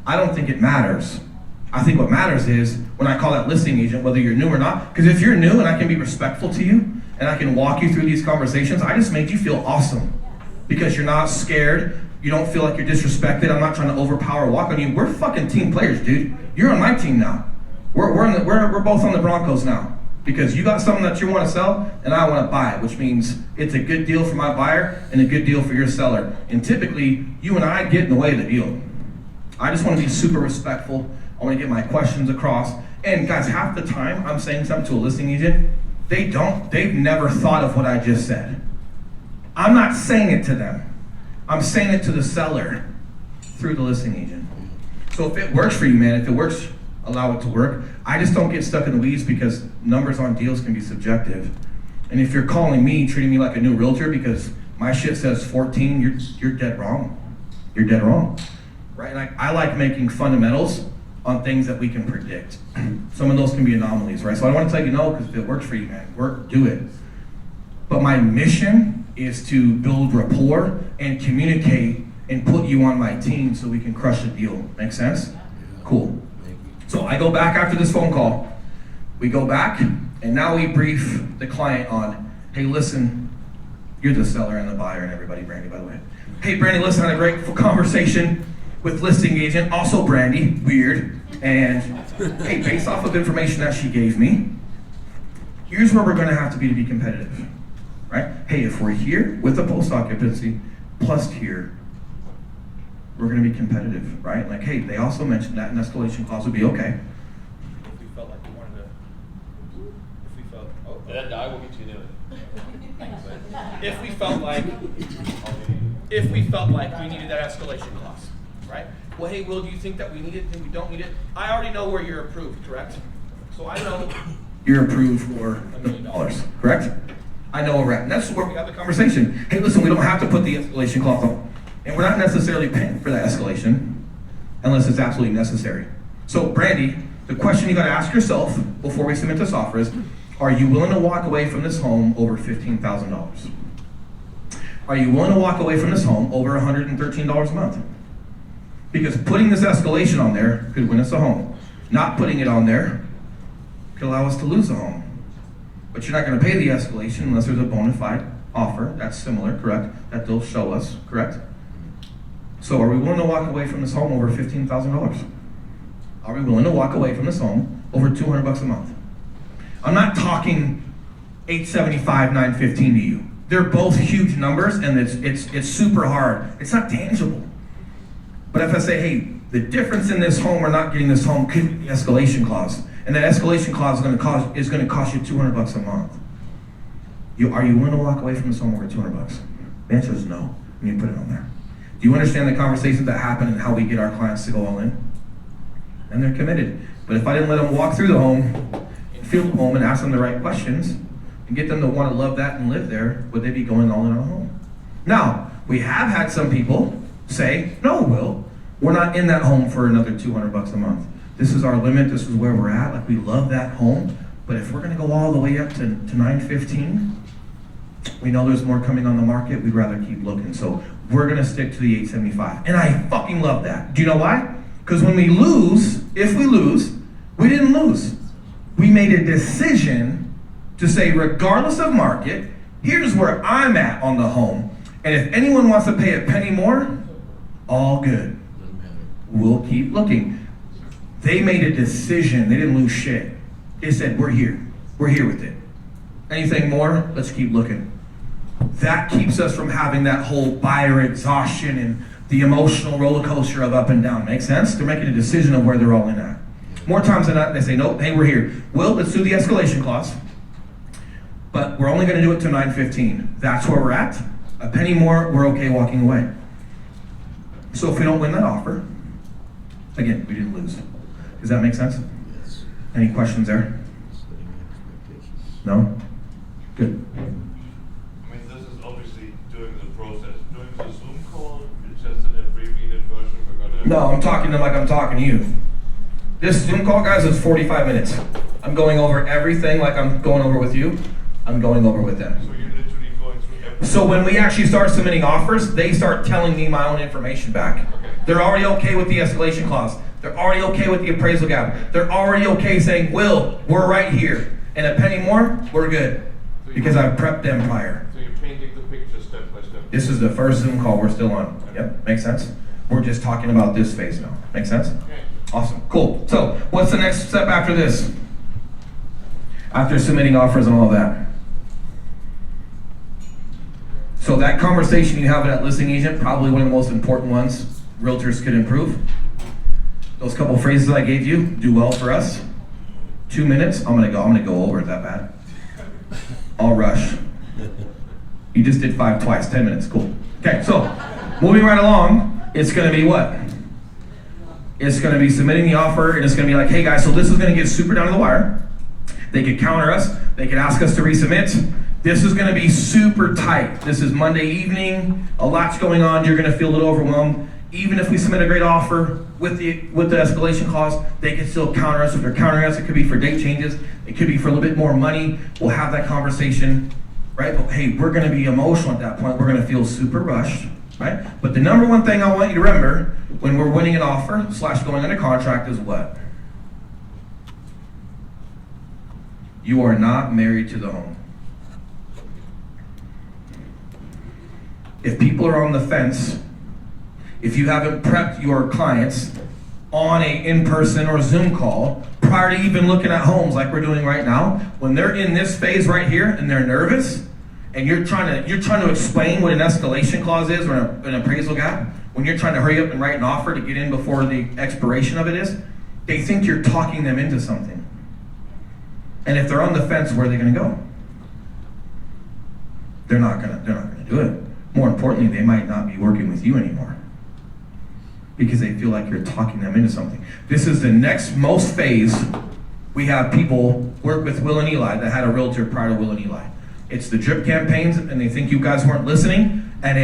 I don't think it matters. I think what matters is when I call that listing agent, whether you're new or not, because if you're new and I can be respectful to you and I can walk you through these conversations, I just made you feel awesome. Because you're not scared, you don't feel like you're disrespected, I'm not trying to overpower walk on you. We're fucking team players, dude. You're on my team now. We're both on the Broncos now. Because you got something that you want to sell and I want to buy it, which means it's a good deal for my buyer and a good deal for your seller. And typically, you and I get in the way of the deal. I just want to be super respectful. I want to get my questions across. And guys, half the time I'm saying something to a listing agent, they've never thought of what I just said. I'm not saying it to them. I'm saying it to the seller through the listing agent. So if it works for you, man, if it works, allow it to work. I just don't get stuck in the weeds because numbers on deals can be subjective. And if you're calling me, treating me like a new realtor because my shit says 14, you're dead wrong. You're dead wrong, right? And I like making fundamentals on things that we can predict. Some of those can be anomalies, right? So I want to tell you no, because if it works for you, man, do it. But my mission is to build rapport and communicate and put you on my team so we can crush a deal. Make sense? Cool. So I go back after this phone call. We go back, and now we brief the client on, hey, listen, you're the seller and the buyer and everybody, Brandy, by the way. Hey, Brandy, listen, I had a great conversation with listing agent, also Brandy, weird. And hey, based off of information that she gave me, here's where we're gonna have to be competitive, right? Hey, if we're here with the post occupancy plus here, we're gonna be competitive, right? Like, hey, they also mentioned that an escalation clause would be okay. If we felt like we wanted to, if we felt, I will get you to it. if we felt like we needed that escalation clause, right? Well, hey, Will, do you think that we need it? Think we don't need it? I already know where you're approved, correct? So I know you're approved for $1 million, correct? I know where we're at. And that's where we have the conversation. Hey, listen, we don't have to put the escalation clause on. And we're not necessarily paying for that escalation unless it's absolutely necessary. So, Brandy, the question you gotta ask yourself before we submit this offer is, are you willing to walk away from this home over $15,000? Are you willing to walk away from this home over $113 a month? Because putting this escalation on there could win us a home. Not putting it on there could allow us to lose a home. But you're not gonna pay the escalation unless there's a bona fide offer that's similar, correct? That they'll show us, correct? So are we willing to walk away from this home over $15,000? Are we willing to walk away from this home over $200 a month? I'm not talking $875, $915 to you. They're both huge numbers and it's super hard. It's not tangible. But if I say, hey, the difference in this home or not getting this home could be the escalation clause. And that escalation clause is gonna cost you $200 a month. Are you willing to walk away from this home over $200? The answer is no, and you put it on there. Do you understand the conversations that happen and how we get our clients to go all in? And they're committed. But if I didn't let them walk through the home and feel the home and ask them the right questions and get them to want to love that and live there, would they be going all in on a home? Now, we have had some people say, no, Will, we're not in that home for another $200 a month. This is our limit, this is where we're at, like we love that home, but if we're gonna go all the way up to $915, we know there's more coming on the market, we'd rather keep looking. So we're gonna stick to the $875. And I fucking love that. Do you know why? Because when we lose, if we lose, we didn't lose. We made a decision to say, regardless of market, here's where I'm at on the home. And if anyone wants to pay a penny more, all good. We'll keep looking. They made a decision, they didn't lose shit. They said, we're here with it. Anything more? Let's keep looking. That keeps us from having that whole buyer exhaustion and the emotional roller coaster of up and down. Make sense? They're making a decision of where they're all in at. More times than not, they say, nope, hey, we're here. Well, let's do the escalation clause, but we're only gonna do it to $915. That's where we're at. A penny more, we're okay walking away. So if we don't win that offer, Again, we didn't lose. Does that make sense? Any questions there? No? Good. I mean, this is obviously doing the process. Doing the Zoom call, it's just an abbreviated version. We're gonna. No, I'm talking to them like I'm talking to you. This Zoom call, guys, is 45 minutes. I'm going over everything like I'm going over with you. I'm going over with them. So you're literally going through everything. So when we actually start submitting offers, they start telling me my own information back. Okay. They're already okay with the escalation clause. They're already okay with the appraisal gap. They're already okay saying, Will, we're right here. And a penny more, we're good. Because I've prepped them prior. So you're painting the picture step by step. This is the first Zoom call we're still on. Yep, makes sense? We're just talking about this phase now. Make sense? Okay. Awesome, cool. So what's the next step after this? After submitting offers and all that. So that conversation you have with that listing agent, probably one of the most important ones realtors could improve. Those couple phrases I gave you, do well for us. 2 minutes, I'm gonna go over it that bad. I'll rush. You just did 5 twice, 10 minutes, cool. Okay, so moving right along, it's gonna be what? It's gonna be submitting the offer, and it's gonna be like, hey guys, so this is gonna get super down to the wire. They could counter us, they could ask us to resubmit. This is gonna be super tight. This is Monday evening, a lot's going on, you're gonna feel a little overwhelmed. Even if we submit a great offer with the escalation clause, they can still counter us. If they're countering us, it could be for date changes, it could be for a little bit more money. We'll have that conversation, right? But hey, we're gonna be emotional at that point. We're gonna feel super rushed, right? But the number one thing I want you to remember when we're winning an offer / going under contract is what? You are not married to the home. If people are on the fence, if you haven't prepped your clients on a in-person or Zoom call prior to even looking at homes like we're doing right now, when they're in this phase right here and they're nervous, and you're trying to explain what an escalation clause is or an appraisal gap, when you're trying to hurry up and write an offer to get in before the expiration of it is, they think you're talking them into something. And if they're on the fence, where are they going to go? They're not gonna do it. More importantly, they might not be working with you anymore because they feel like you're talking them into something. This is the next most phase. We have people work with Will and Eli that had a realtor prior to Will and Eli. It's the drip campaigns, and they think you guys weren't listening, and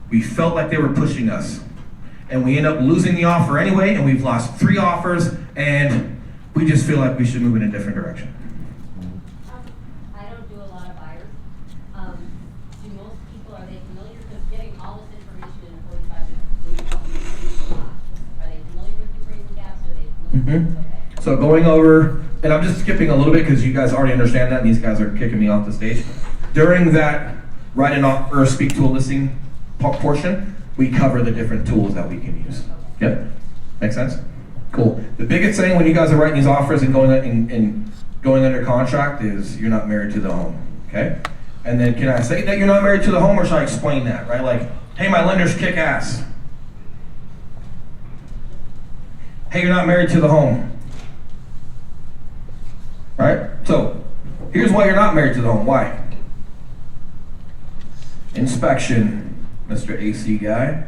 we felt like they were pushing us. And we end up losing the offer anyway, and we've lost 3 offers, and we just feel like we should move in a different direction. I don't do a lot of buyers. Do most people, are they familiar, because getting all this information in 45 minutes is a lot. Are they familiar with the appraisal gaps? Are they familiar with, okay. So going over, and I'm just skipping a little bit because you guys already understand that, and these guys are kicking me off the stage. During that write an offer or speak to a listing portion, we cover the different tools that we can use. Yep, make sense? Cool. The biggest thing when you guys are writing these offers and going under contract is you're not married to the home, okay? And then can I say that you're not married to the home, or should I explain that, right? Like, hey, my lenders kick ass. Hey, you're not married to the home. Right? So, here's why you're not married to the home. Why? Inspection, Mr. AC guy.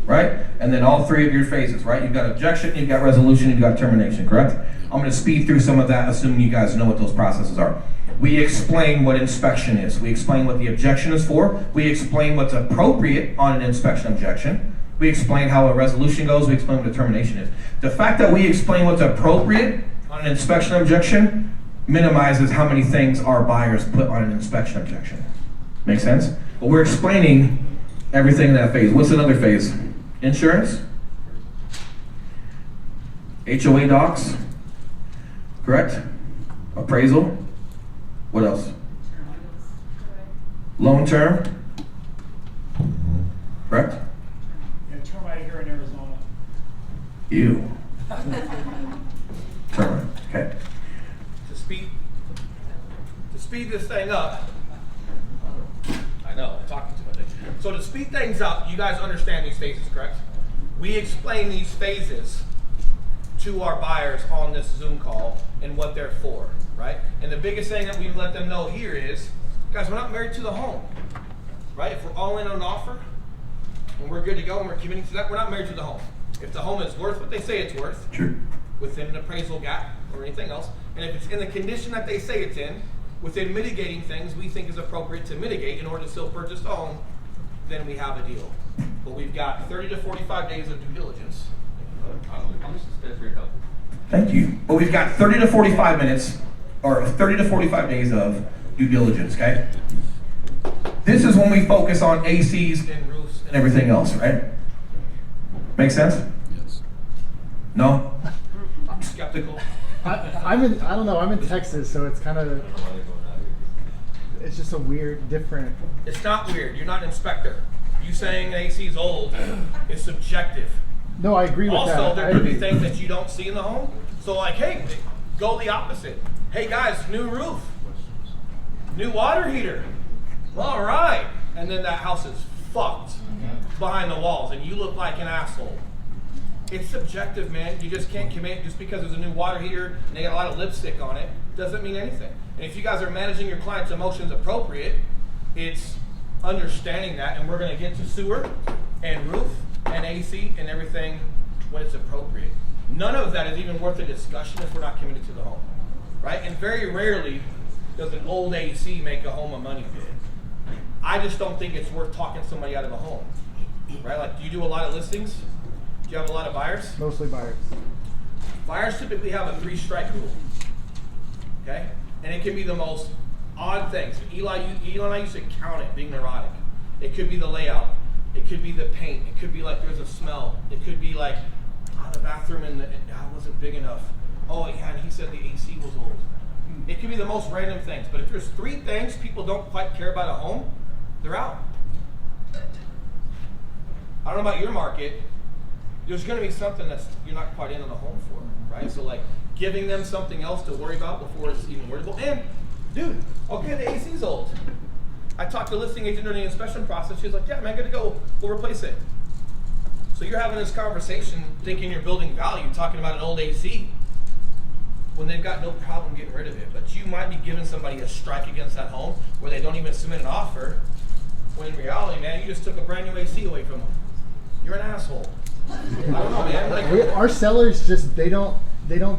Right? And then all 3 of your phases, right? You've got objection, you've got resolution, you've got termination, correct? I'm going to speed through some of that, assuming you guys know what those processes are. We explain what inspection is. We explain what the objection is for. We explain what's appropriate on an inspection objection. We explain how a resolution goes. We explain what a termination is. The fact that we explain what's appropriate on an inspection objection minimizes how many things our buyers put on an inspection objection. Make sense? But we're explaining everything in that phase. What's another phase? Insurance? HOA docs? Correct? Appraisal? What else? Loan term? Correct? Yeah, termite here in Arizona. Ew. Termite, okay. To speed this thing up. I know, I'm talking too much. So to speed things up, you guys understand these phases, correct? We explain these phases to our buyers on this Zoom call and what they're for, right? And the biggest thing that we let them know here is, guys, we're not married to the home, right? If we're all in on an offer and we're good to go and we're committing to that, we're not married to the home. If the home is worth what they say it's worth, Sure. within an appraisal gap or anything else, and if it's in the condition that they say it's in, within mitigating things we think is appropriate to mitigate in order to still purchase the home, then we have a deal. But we've got 30 to 45 days of due diligence. That's very helpful. Thank you. But we've got 30 to 45 minutes, or 30 to 45 days of due diligence, okay? This is when we focus on ACs and roofs and everything else, right? Make sense? Yes. No? I'm skeptical. I don't know, I'm in Texas, so it's kind of, it's just a weird, different. It's not weird. You're not an inspector. You saying an AC is old is subjective. No, I agree with that. Also, there I could be agree. things that you don't see in the home. So like, hey, go the opposite. Hey guys, new roof, new water heater. All right. And then that house is fucked behind the walls and you look like an asshole. It's subjective, man. You just can't commit just because there's a new water heater and they got a lot of lipstick on it. Doesn't mean anything. And if you guys are managing your client's emotions appropriate, it's understanding that, and we're going to get to sewer and roof and AC and everything when it's appropriate. None of that is even worth a discussion if we're not committed to the home, right? And very rarely does an old AC make a home a money pit. I just don't think it's worth talking somebody out of a home, right? Like, do you do a lot of listings? Do you have a lot of buyers? Mostly buyers. Buyers typically have a 3-strike rule, okay? And it can be the most odd things. Eli and I used to count it, being neurotic. It could be the layout. It could be the paint. It could be like there's a smell. It could be like, the bathroom wasn't big enough. Oh yeah, and he said the AC was old. It could be the most random things. But if there's 3 things people don't quite care about a home, they're out. I don't know about your market. There's going to be something that's you're not quite in on the home for, right? So like giving them something else to worry about before it's even worryable. And dude, okay, the AC's old. I talked to the listing agent during the inspection process. She was like, yeah, man, good to go. We'll replace it. So you're having this conversation thinking you're building value, talking about an old AC when they've got no problem getting rid of it. But you might be giving somebody a strike against that home where they don't even submit an offer, when in reality, man, you just took a brand new AC away from them. You're an asshole. I don't know, man. Like, Our sellers just, they don't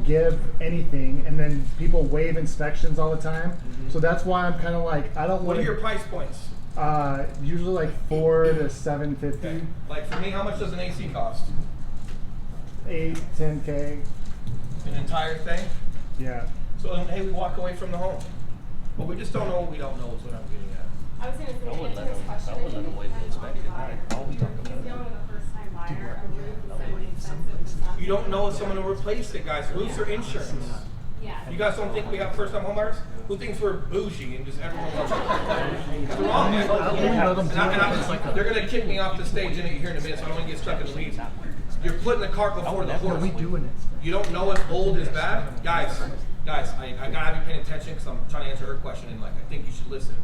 give anything, and then people waive inspections all the time. So that's why I'm kind of like, I don't what want are your price points? usually like $400 to $750, Okay. Like for me, how much does an AC cost? $8, $10K. An entire thing? Yeah. So then, hey, we walk away from the home. But we just don't know what we don't know is what I'm getting at. I was going to say, to answer his question, I think it depends on the buyer. If he's dealing with a first-time buyer, a roof is somewhat expensive. You don't know if someone will replace it, guys. Roofs are insurance. Yeah. You guys don't think we have first-time homebuyers? Who thinks we're bougie and just everyone loves it? It's wrong, man. They're going to kick me off the stage here in a minute, so I don't want to get stuck in the weeds. You're putting the cart before the horse. You don't know if old is bad? Guys, I gotta have you paying attention because I'm trying to answer her question, and like I think you should listen.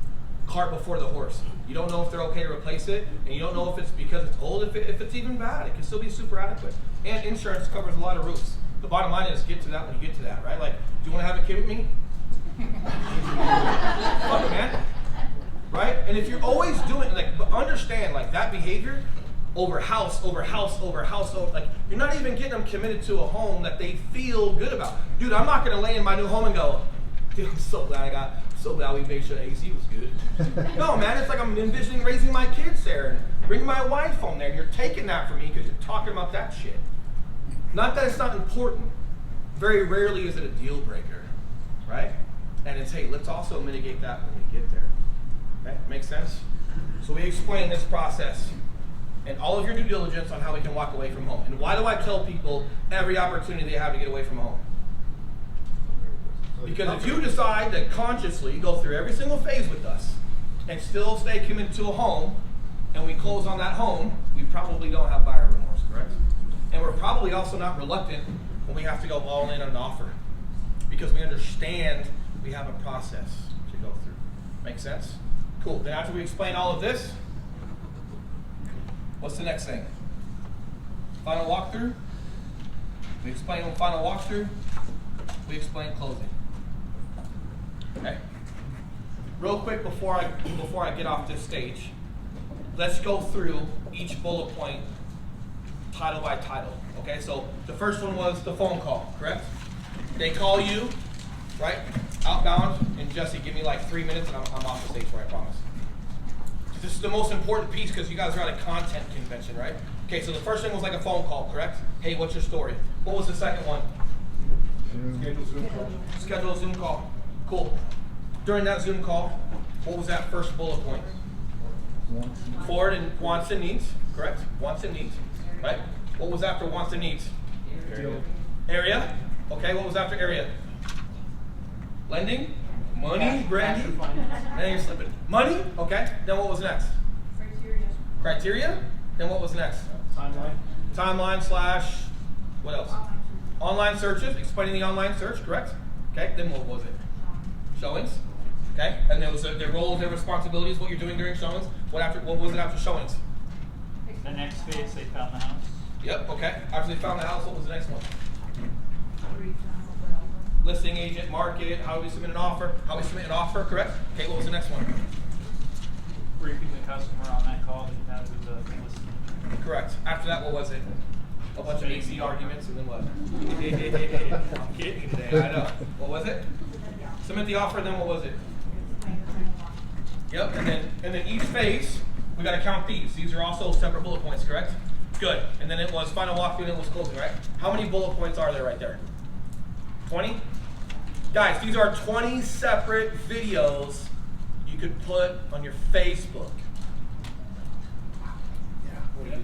Cart before the horse. You don't know if they're okay to replace it, and you don't know if it's because it's old, if it's even bad. It can still be super adequate. And insurance covers a lot of roofs. The bottom line is get to that when you get to that, right? Like, do you want to have a kid with me? Fuck it, man. Right? And if you're always doing, like, but understand, like, that behavior over house, like, you're not even getting them committed to a home that they feel good about. Dude, I'm not going to lay in my new home and go, dude, I'm so glad we made sure the AC was good. No, man, it's like I'm envisioning raising my kids there and bringing my wife home there, and you're taking that from me because you're talking about that shit. Not that it's not important. Very rarely is it a deal breaker, right? And it's, hey, let's also mitigate that when we get there. Okay, makes sense? So we explain this process and all of your due diligence on how we can walk away from home. And why do I tell people every opportunity they have to get away from home? Because if you decide to consciously go through every single phase with us and still stay committed to a home, and we close on that home, we probably don't have buyer remorse, correct? And we're probably also not reluctant when we have to go all in on an offer, because we understand we have a process to go through. Make sense? Cool. Then after we explain all of this, what's the next thing? Final walkthrough. We explain on final walkthrough. We explain closing. Okay. Real quick before I get off this stage, let's go through each bullet point title by title. Okay, so the first one was the phone call, correct? They call you, right? Outbound, and Jesse, give me like 3 minutes and I'm off the stage for it, I promise. This is the most important piece because you guys are at a content convention, right? Okay, so the first thing was like a phone call, correct? Hey, what's your story? What was the second one? Schedule Zoom call. Schedule a Zoom call. Cool. During that Zoom call, what was that first bullet point? Forward and wants and needs, correct? Wants and needs, right? What was after wants and needs? Area. Okay, what was after area? Lending? Money, Brandy? Then you're slipping. Money? Okay. Then what was next? Criteria. Criteria? Then what was next? Timeline. Timeline slash, what else? Online searches, explaining the online search, correct? Okay, then what was it? Showings. Okay, and there was their roles, their responsibilities, what you're doing during showings. What was it after showings? The next phase, they found the house. Yep, okay. After they found the house, what was the next one? Listing agent, market, how do we submit an offer? How do we submit an offer, correct? Okay, what was the next one? Briefing the customer on that call that you had with the listing. Correct. After that, what was it? A bunch of AC arguments, and then what? I'm kidding you today, I know. What was it? Submit the offer, and then what was it? Yep, and then each phase, we gotta count these. These are also separate bullet points, correct? Good. And then it was final walkthrough, and it was closing, right? How many bullet points are there right there? 20? Guys, these are 20 separate videos you could put on your Facebook. Yeah, what do you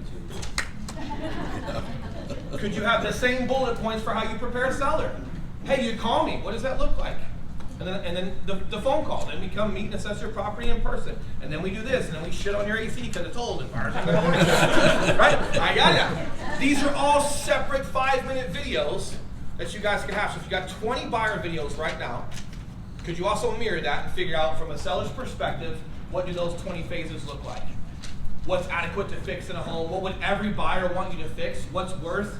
do? Could you have the same bullet points for how you prepare a seller? Hey, you call me. What does that look like? And then the phone call. Then we come meet and assess your property in person. And then we do this. And then we shit on your AC because it's old and ours ain't gonna work. Right? I got ya. These are all separate 5-minute videos that you guys can have. So if you got 20 buyer videos right now, could you also mirror that and figure out from a seller's perspective, what do those 20 phases look like? What's adequate to fix in a home? What would every buyer want you to fix? What's worth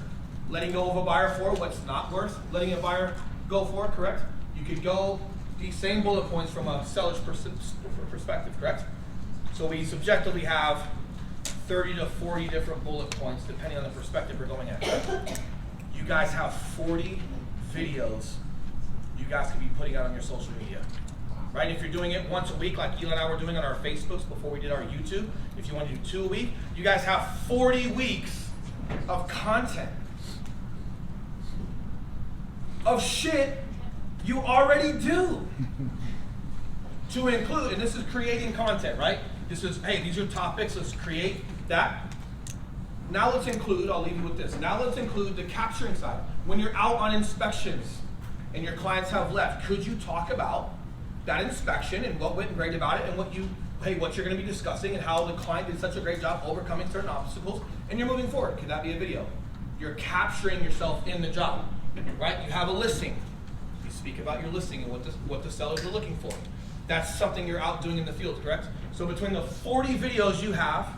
letting go of a buyer for? What's not worth letting a buyer go for, correct? You could go these same bullet points from a seller's perspective, correct? So we subjectively have 30 to 40 different bullet points depending on the perspective we're going at. You guys have 40 videos you guys could be putting out on your social media. Right? If you're doing it once a week, like Eli and I were doing on our Facebooks before we did our YouTube, if you want to do 2 a week, you guys have 40 weeks of content. Of shit you already do. To include, and this is creating content, right? This is, hey, these are topics, let's create that. Now let's include, I'll leave you with this. Now let's include the capturing side. When you're out on inspections and your clients have left, could you talk about that inspection and what went great about it and what you're going to be discussing and how the client did such a great job overcoming certain obstacles and you're moving forward? Could that be a video? You're capturing yourself in the job, right? You have a listing. You speak about your listing and what the sellers are looking for. That's something you're out doing in the field, correct? So between the 40 videos you have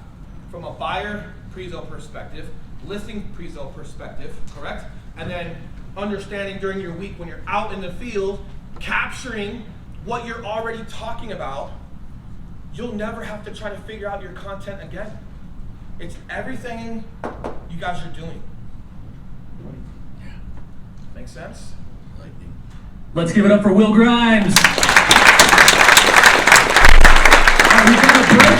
from a buyer pre-sale perspective, listing pre-sale perspective, correct? And then understanding during your week when you're out in the field, capturing what you're already talking about, you'll never have to try to figure out your content again. It's everything you guys are doing. Make sense? Let's give it up for Will Grimes.